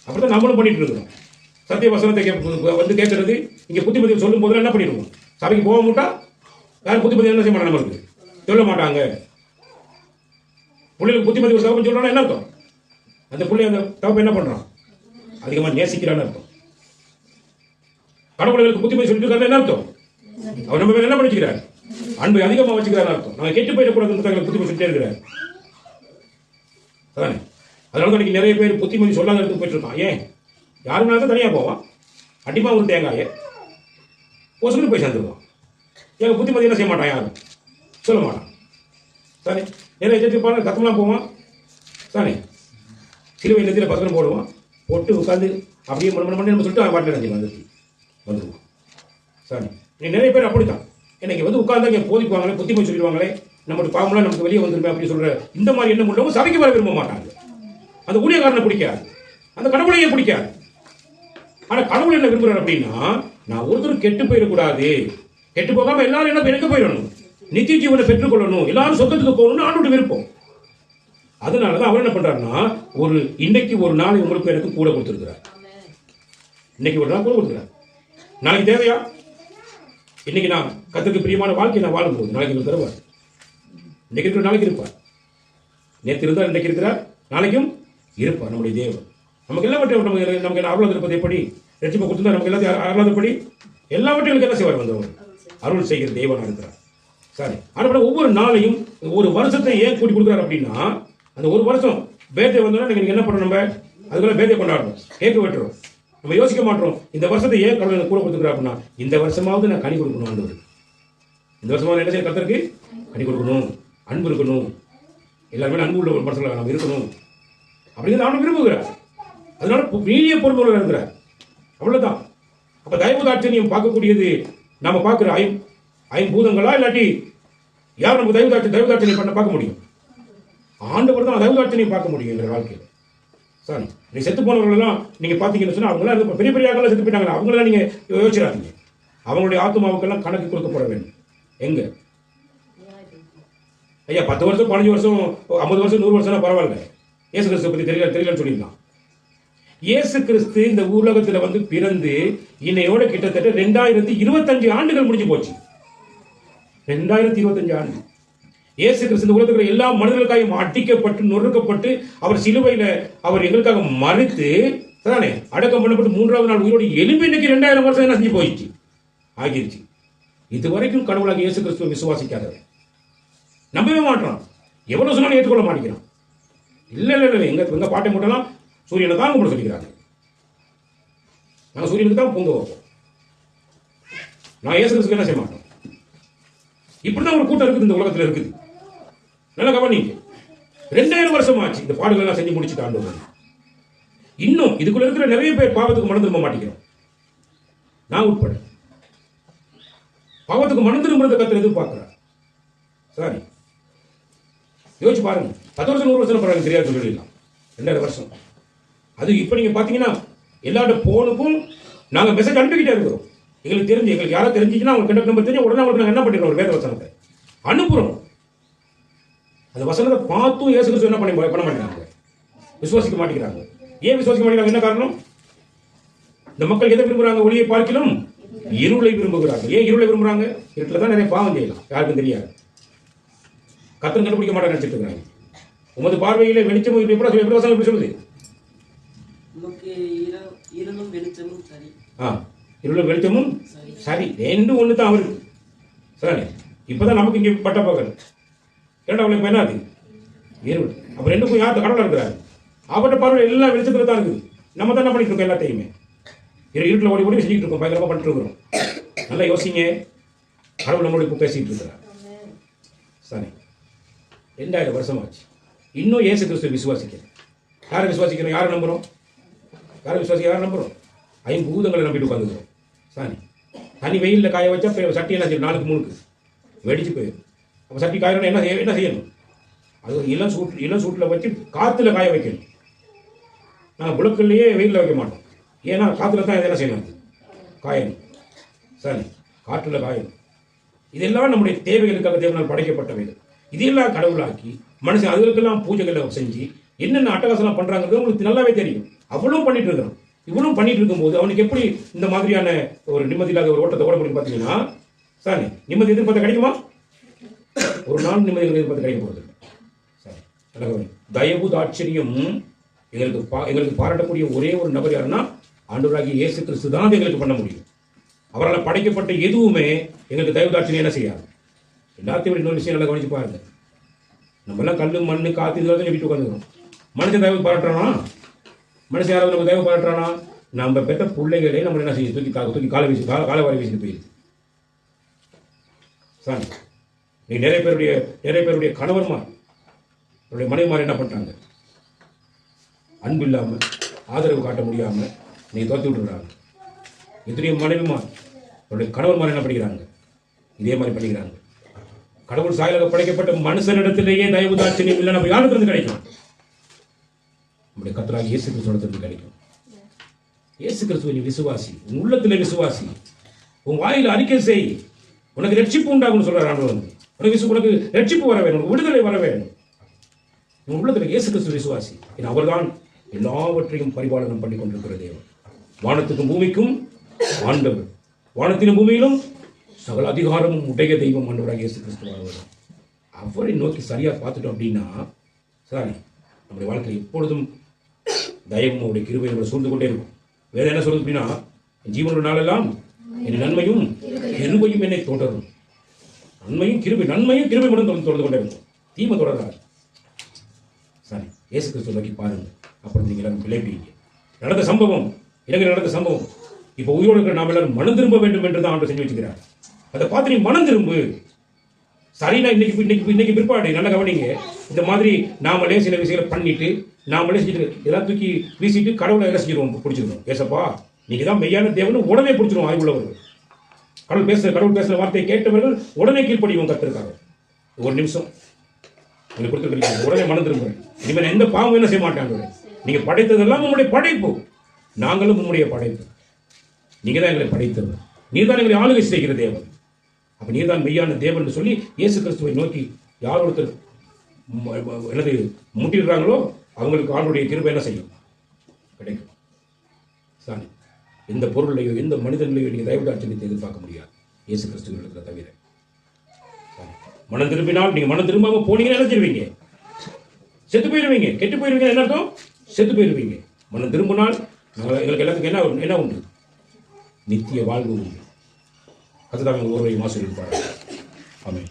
அப்படித்தான் நம்மளும் பண்ணிட்டு இருக்கிறோம். சத்திய வசனத்தை வந்து கேட்கறது, இங்க புத்திமதி சொல்லும் போது என்ன பண்ணிடுவோம்? சபைக்கு போக மாட்டா யாரும் புத்திமதி என்ன செய்ய மாட்டாங்க? நம்மளுக்கு சொல்ல மாட்டாங்க. பிள்ளைகளுக்கு புத்திமதி ஒரு தகவல் சொல்றான்னா என்ன அர்த்தம்? அந்த பிள்ளை அந்த தகவல் என்ன பண்றான்? அதிகமாக நேசிக்கிறான்னு அர்த்தம். கடவுளுக்கு புத்திமதி சொல்லிட்டு இருக்காரு என்ன அர்த்தம்? அவர் நம்ம மேல என்ன பண்ணிக்கிறார்? அன்பை அதிகமாக வச்சுக்கிறார் அர்த்தம். நாங்கள் கெட்டு போயிடக்கூடாது புத்திமதி சொல்லிட்டே இருக்கிறார். அதானே? அதனால தான் நிறைய பேர் புத்திமதி சொல்லாத இடத்துக்கு போயிட்டு இருக்கான். ஏன்? யாருனால தான் தனியாக போவான். அடிமா ஒரு தேங்காயை ஒசுக்கு போய் சேர்ந்துருவான். எங்க புத்திமதி என்ன செய்ய மாட்டான்? யாரும் சொல்ல மாட்டான். தானே? நிறைய சேர்த்துப்பாங்க, கத்தமெல்லாம் போவான். தானே? சிலுவை நெத்தியில் பத்திரம் போடுவான். போட்டு உட்காந்து அப்படியே மணி நம்ம சொல்லிட்டு அவன் பாட்டில் நினைச்சு வந்துடுவான். சரி, நீ நிறைய பேர் அப்படித்தான். எனக்கு வந்து உட்கார்ந்தா இங்கே போதிக்குவாங்களே, புத்திமதி சொல்லிடுவாங்களே, நம்மளுடைய பாவம்லாம் நமக்கு வெளியே வந்துருமே அப்படின்னு சொல்ற இந்த மாதிரி எண்ணம் உள்ளவங்க சபைக்கு வர விரும்ப மாட்டாங்க. அந்த ஊழியக்காரனை பிடிக்காது, அந்த கடவுளையே பிடிக்காது. ஆனா கடவுள் என்ன விரும்புறாரு அப்படின்னா, நான் ஒருத்தரும் கெட்டு போயிடக்கூடாது, கெட்டு போகாம எல்லாரும் என்ன எனக்கு போயிடணும், நித்திய ஜீவனை பெற்றுக்கொள்ளணும், எல்லாரும் சொர்க்கத்துக்கு போகணும்னு ஆண்டோட விருப்பம். அதனாலதான் அவர் என்ன பண்றாருன்னா, இன்னைக்கு ஒரு நாள் உங்களுக்கு எனக்கு கூட கொடுத்துருக்கிறார். இன்னைக்கு ஒரு நாள் கூட கொடுத்துருக்கார். நாளைக்கு தேவையா? இன்னைக்கு நான் கர்த்தருக்கு பிரியமான வாழ்க்கை நான் வாழும்போது நாளைக்கு எங்களுக்கு தருவார். இன்னைக்கு இருக்கிற நாளைக்கு இருப்பார். நேற்று இருந்தால் இன்னைக்கு இருக்கிறார், நாளைக்கும் இருப்பார் நம்முடைய தேவன். நமக்கு எல்லாவற்றையும் நமக்கு அருள் இருப்பது எப்படி? ரட்சிப்பை கொடுத்துருந்தா நமக்கு எல்லாத்தையும் அருளாதபடி எல்லாவற்றையும் என்ன செய்வார்? வந்தவர் அருள் செய்கிற தேவனாக இருக்கிறார். சரி, ஆனால் ஒவ்வொரு நாளையும் ஒரு வருஷத்தை ஏன் கூட்டி கொடுக்குறாரு அப்படின்னா, அந்த ஒரு வருஷம் பேர்தே வந்தோன்னா நீங்கள் என்ன பண்ணணும்? நம்ம அதுக்குள்ள பேர்தே கொண்டாடுறோம், கேட்க வெட்டுறோம். நம்ம யோசிக்க மாட்டோம் இந்த வருஷத்தை ஏன் கடவுள் கூட கொடுத்துக்கிறா அப்படின்னா, இந்த வருஷமாவது நான் கனி கொடுக்கணும். ஆண்டவர் இந்த வருஷமாவது என்ன செய்ய? கர்த்தருக்கு கனி கொடுக்கணும், அன்பு இருக்கணும், எல்லாருமே அன்பு உள்ள ஒரு மனசில் நம்ம இருக்கணும் அப்படிங்கிறது அவனை விரும்புகிறார். அதனால நீடிய பொறுமையோடு இருக்கிறார். அவ்வளவுதான். அப்ப தயவுதாட்சணியம் பார்க்கக்கூடியது நாம பார்க்கிற ஐம்பூதங்களா, இல்லாட்டி யார் நமக்கு தயவுதாட்சணியம் பண்ண பார்க்க முடியும்? ஆண்டவர் தான் தயவுதாட்சணியம் பார்க்க முடியும் என்ற வாழ்க்கையில். சாரி, நீ செத்து போனவர்கள் எல்லாம் நீங்க பாத்தீங்கன்னு சொன்னா அவங்களாம் பெரிய பெரிய ஆட்கள் செத்து போயிட்டாங்க. அவங்களெல்லாம் நீங்க யோசிச்சிடாதீங்க. அவங்களுடைய ஆத்மாவுக்கெல்லாம் கணக்கு கொடுக்கப்பட வேண்டும். எங்க ஐயா 10 வருஷம் 15 வருஷம் 50 வருஷம் 100 வருஷம் பரவாயில்ல, இயேசு கிறிஸ்துவை பத்தி தெரியலன்னு சொல்லிடலாம். இயேசு கிறிஸ்து இந்த உலகத்துல வந்து பிறந்து இன்னையோட கிட்டத்தட்ட 2025 ஆண்டுகள் முடிஞ்சு போச்சு. 2025 ஆண்டு இயேசு கிறிஸ்து இந்த உலகத்துல எல்லா மனிதர்களுக்காகவும் அடிக்கப்பட்டு நொறுக்கப்பட்டு அவர் சிலுவையில அவர் எங்களுக்காக மறுத்து தானே அடக்கம் பண்ணப்பட்டு 3வது நாள் உயிரோடு எலும்பி இன்னைக்கு 2000 வருஷம் என்ன செஞ்சு போயிடுச்சு ஆகிருச்சு. இதுவரைக்கும் கடவுளாக இயேசு கிறிஸ்துவை விசுவாசிக்காதவன் நம்பவே மாட்டான். எவ்வளவு சொன்னாலும் ஏற்றுக்கொள்ள மாட்டேங்கிறான். இல்ல எங்க பாட்டை மூட்டலாம் சூரியனை தான் கும்பிட சொல்லிக்கிறாங்க. நாங்கள் சூரியனுக்கு தான் பொங்க வைப்போம். நான் இயேசு கிறிஸ்துக்கு என்ன செய்ய மாட்டோம். இப்படிதான் ஒரு கூட்டம் இருக்குது இந்த உலகத்தில் இருக்குது. நல்லா கவனிங்க. 2000 வருஷம் ஆச்சு இந்த பாடுகள் எல்லாம் செஞ்சு முடிச்சுட்டு ஆண்டு. இன்னும் இதுக்குள்ள இருக்கிற நிறைய பேர் பாவத்துக்கு மனம் திரும்ப மாட்டேங்கிறோம். நான் உட்பட பாவத்துக்கு மனம் திரும்புறத கத்தர் எதிர்பார்க்கிறார். சரி யோசிச்சு பாருங்க. 10 வருஷம் 100 வருஷம் பரவாயில்ல தெரியாது சொல்லிடலாம். 2000 வருஷம் அது இப்ப நீங்க பாத்தீங்கன்னா எல்லாரோட போனுக்கும் நாங்க மெசேஜ் அனுப்பிக்கிட்டே இருக்கிறோம். எங்களுக்கு தெரிஞ்சு எங்களுக்கு யாராவது தெரிஞ்சிச்சுன்னா அவங்க கண்டக்ட் நம்பர் தெரிஞ்சு உடனே அவங்களுக்கு நாங்கள் என்ன பண்ணிடுறோம், ஒரு வேத வசனத்தை அனுப்புறோம். அந்த வசனத்தை பார்த்தும் இயேசு கிறிஸ்து என்ன பண்ண மாட்டேங்கிறாங்க, விசுவாசிக்க மாட்டேங்கிறாங்க. ஏன் விசுவாசிக்க மாட்டேங்கிறாங்க? என்ன காரணம்? இந்த மக்கள் எதை விரும்புறாங்க? ஒளியை பார்க்கிலும் இருளை விரும்புகிறாங்க. ஏன் இருளை விரும்புறாங்க? இருட்டில் தான் நிறைய பாவம் செய்யலாம், யாருக்கும் தெரியாது. கத்தன் கண்டுபிடிக்க மாட்டேன் நினைச்சிட்டு இருக்கிறாங்க. உமது பார்வையிலே வெளிச்சமும் எப்படி வசனம் எப்படி சொல்லுது? இருளும் வெளிச்சமும் சரி. இருளும் வெளிச்சமும் சரி, ரெண்டும் ஒன்று தான் அவருக்கு. சரி, இப்பதான் நமக்கு இங்கே பட்ட பகல் இரண்டாவது இப்ப என்ன அது இருள். அப்ப ரெண்டுக்கும் யார் கடவுளா இருக்கிறாரு? அவர்கிட்ட பார்வை எல்லாம் வெளிச்சத்துல தான் இருக்குது. நம்ம தான் என்ன பண்ணிட்டு இருக்கோம்? எல்லாத்தையுமே இருட்டில் ஓடி ஓடி செஞ்சுட்டு இருக்கோம், பயங்கரமா பண்ணிட்டு இருக்கிறோம். நல்லா யோசிங்க. கடவுள் நம்மளோட இப்போ பேசிட்டு இருக்கிறார். சரி, 2000 வருஷம் ஆச்சு. இன்னும் இயேசு கிறிஸ்துவை விசுவாசிக்கிறேன். யாரை விசுவாசிக்கிறோம்? யாரை நம்புறோம்? யாரை விசுவாசிக்க யாரை நம்புறோம்? 5 பூதங்களை நம்பிட்டு உட்காந்துக்கிறோம். சாணி தனி வெயிலில் காய வச்சா சட்டி என்ன செய்யும்? 4க்கு 3க்கு வெடிச்சு போயிடும். அப்போ சட்டி காயணும் என்ன செய்யணும்? அது இளம் சூட்டில் வச்சு காற்றுல காய வைக்கணும். நாங்கள் புழக்கல்லையே வெயிலில் வைக்க மாட்டோம். ஏன்னா காற்றுல தான் என்ன செய்யணும்? காயணும். சரி, காற்றுல காயணும். இதெல்லாம் நம்முடைய தேவைகளுக்காக தேவனால் படைக்கப்பட்டவைகள். இதெல்லாம் கடவுளாக்கி மனுஷன் அதுகளுக்கெல்லாம் பூஜைகளை செஞ்சு என்னென்ன அட்டகாசம் பண்றாங்கிறது உங்களுக்கு நல்லாவே தெரியும். அவ்வளவு பண்ணிட்டு இருக்கிறோம். இவ்வளவு பண்ணிட்டு இருக்கும்போது அவனுக்கு எப்படி இந்த மாதிரியான ஒரு நிம்மதி இல்லாத ஒரு ஓட்டத்தை ஓட முடியும் பார்த்தீங்கன்னா, சார் நிம்மதி எதிர்பார்த்த கிடைக்குமா? ஒரு நாள் நிம்மதி எதிர்பார்த்து கிடைக்க போகிறது. சரி, தயவு தாட்சரியம் எங்களுக்கு பாராட்டக்கூடிய ஒரே ஒரு நபர் யாருன்னா ஆண்டவராகிய இயேசு கிறிஸ்து தான் எங்களுக்கு பண்ண முடியும். அவரால் படைக்கப்பட்ட எதுவுமே எங்களுக்கு தயவு தாட்சரியம் என்ன செய்யாது. எல்லாத்தையும் இன்னொரு விஷயம் நல்லா கவனிச்சு பாருங்க. நம்ம எல்லாம் கல்லு மண்ணு காத்து இதெல்லாம் வீட்டு உட்காந்துக்கிறோம். மனுஷன் தயவு பாராட்டுறானா? மனுஷன் யாராவது நம்ம தயவு பாராட்டுறானா? நம்ம பெற்ற பிள்ளைகளே நம்ம என்ன செய்ய தூக்கி காலை வாரி வீசிட்டு போயிடுது. சார், நீ நிறைய பேருடைய கணவர்மார் அவருடைய மனைவிமார் என்ன பண்ணிட்டாங்க? அன்பு இல்லாமல் ஆதரவு காட்ட முடியாமல் நீ தோற்றி விட்டுறாங்க. எத்தனையோ மனைவிமார் அவருடைய கணவர்மார் என்ன பண்ணிக்கிறாங்க? இதே மாதிரி பண்ணிக்கிறாங்க. கடவுள் சாயலாக படைக்கப்பட்ட மனுஷனிடத்திலேயே தயவு தாட்சணியம் இல்லை நம்ம யாருக்கு கிடைக்கும்? நம்முடைய கர்த்தராகிய இயேசு கிறிஸ்துவிடத்திலிருந்து கிடைக்கும். இயேசு கிறிஸ்துவை நீ விசுவாசி, உன் உள்ளத்திலே விசுவாசி, உன் வாயில அறிக்கை செய், உனக்கு ரட்சிப்பு உண்டாகும்னு சொல்றாரு ஆண்டவர். உனக்கு ரட்சிப்பு வர வேணும், உனக்கு விடுதலை வர வேணும். உன் உள்ளத்தில் இயேசு கிறிஸ்து விசுவாசி. அவர்தான் எல்லாவற்றையும் பரிபாலனம் பண்ணி கொண்டிருக்கிற தேவன். வானத்துக்கும் பூமிக்கும் ஆண்டவர், வானத்திலும் பூமியிலும் சகல அதிகாரமும் உடைய தெய்வம் ஆண்டவராக இயேசு கிறிஸ்து. அவரை நோக்கி சரியா பார்த்துட்டோம் அப்படின்னா சாரி, நம்முடைய வாழ்க்கை எப்பொழுதும் தயவும் அவருடைய கிருபை நம்மளை சூழ்ந்து கொண்டே இருக்கும். வேற என்ன சொல்றது அப்படின்னா, ஜீவனோட நாளெல்லாம் என் நன்மையும் கிருபையும் என்னை தொடரும். நன்மையும் கிருபை மட்டும் தொடர்ந்து கொண்டே இருக்கும், தீமை தொடராது. சரி, இயேசு கிறிஸ்து நோக்கி பாருங்க, அப்புறம் நீங்க எல்லாரும் விளைப்பீங்க. நடந்த சம்பவம், இலங்கையில் நடந்த சம்பவம், இப்போ உயிரோடு இருக்கிற நாம் எல்லாரும் மனம் திரும்ப வேண்டும் என்று தான் ஆண்டு செஞ்சு வச்சுக்கிறார். அதை பார்த்து நீ மனம் திரும்பு. சரினா இன்னைக்கு பிற்பாடு நல்ல கவனிங்க. இந்த மாதிரி நாமளே சில விஷயங்களை பண்ணிட்டு நாமளே செஞ்சுட்டு இதெல்லாம் தூக்கி வீசிட்டு கடவுளை என்ன செஞ்சிருவோம்? பிடிச்சிருவோம். ஏசப்பா நீங்க தான் மெய்யான தேவன் உடனே பிடிச்சிருவோம். ஆய்வுள்ளவர்கள் கடவுள் பேசுற வார்த்தையை கேட்டவர்கள் உடனே கீழ்ப்படிவோம். கத்திருக்காங்க. ஒரு நிமிஷம் நீங்க கொடுத்துருக்கீங்க, உடனே மனம் திரும்புறேன். இனிமேல் எந்த பாவம் என்ன செய்ய மாட்டாங்க. நீங்க படைத்ததெல்லாம் உங்களுடைய படைப்பு, நாங்களும் உங்களுடைய படைப்பு. நீங்க தான் எங்களை படைத்தது, நீர் தான் எங்களை ஆளுகை செய்கிற தேவன். அப்ப நீர் தான் மெய்யான தேவன் சொல்லி இயேசு கிறிஸ்துவை நோக்கி யார் ஒருத்தர் என்னது முட்டிடுறாங்களோ அவங்களுக்கு ஆளுடைய கிருபை என்ன செய்யும்? கிடைக்கும். தானே. எந்த பொருளையோ எந்த மனிதர்களையோ நீங்கள் தயவுதாட்சணியத்தை எதிர்பார்க்க முடியாது இயேசு கிறிஸ்துவ தவிர. மனம் திரும்பினால் நீங்கள் மனம் திரும்பாம போனீங்கன்னா என்ன செய்வீங்க? செத்து போயிடுவீங்க. கெட்டு போயிடுவீங்க. என்ன அர்த்தம்? செத்து போயிடுவீங்க. மனம் திரும்பினால் எங்களுக்கு எல்லாத்துக்கும் என்ன உண்டு? நித்திய வாழ்வு உண்டு. அதுதான் ஒருவரை மாசு இருப்பார். ஆமென்.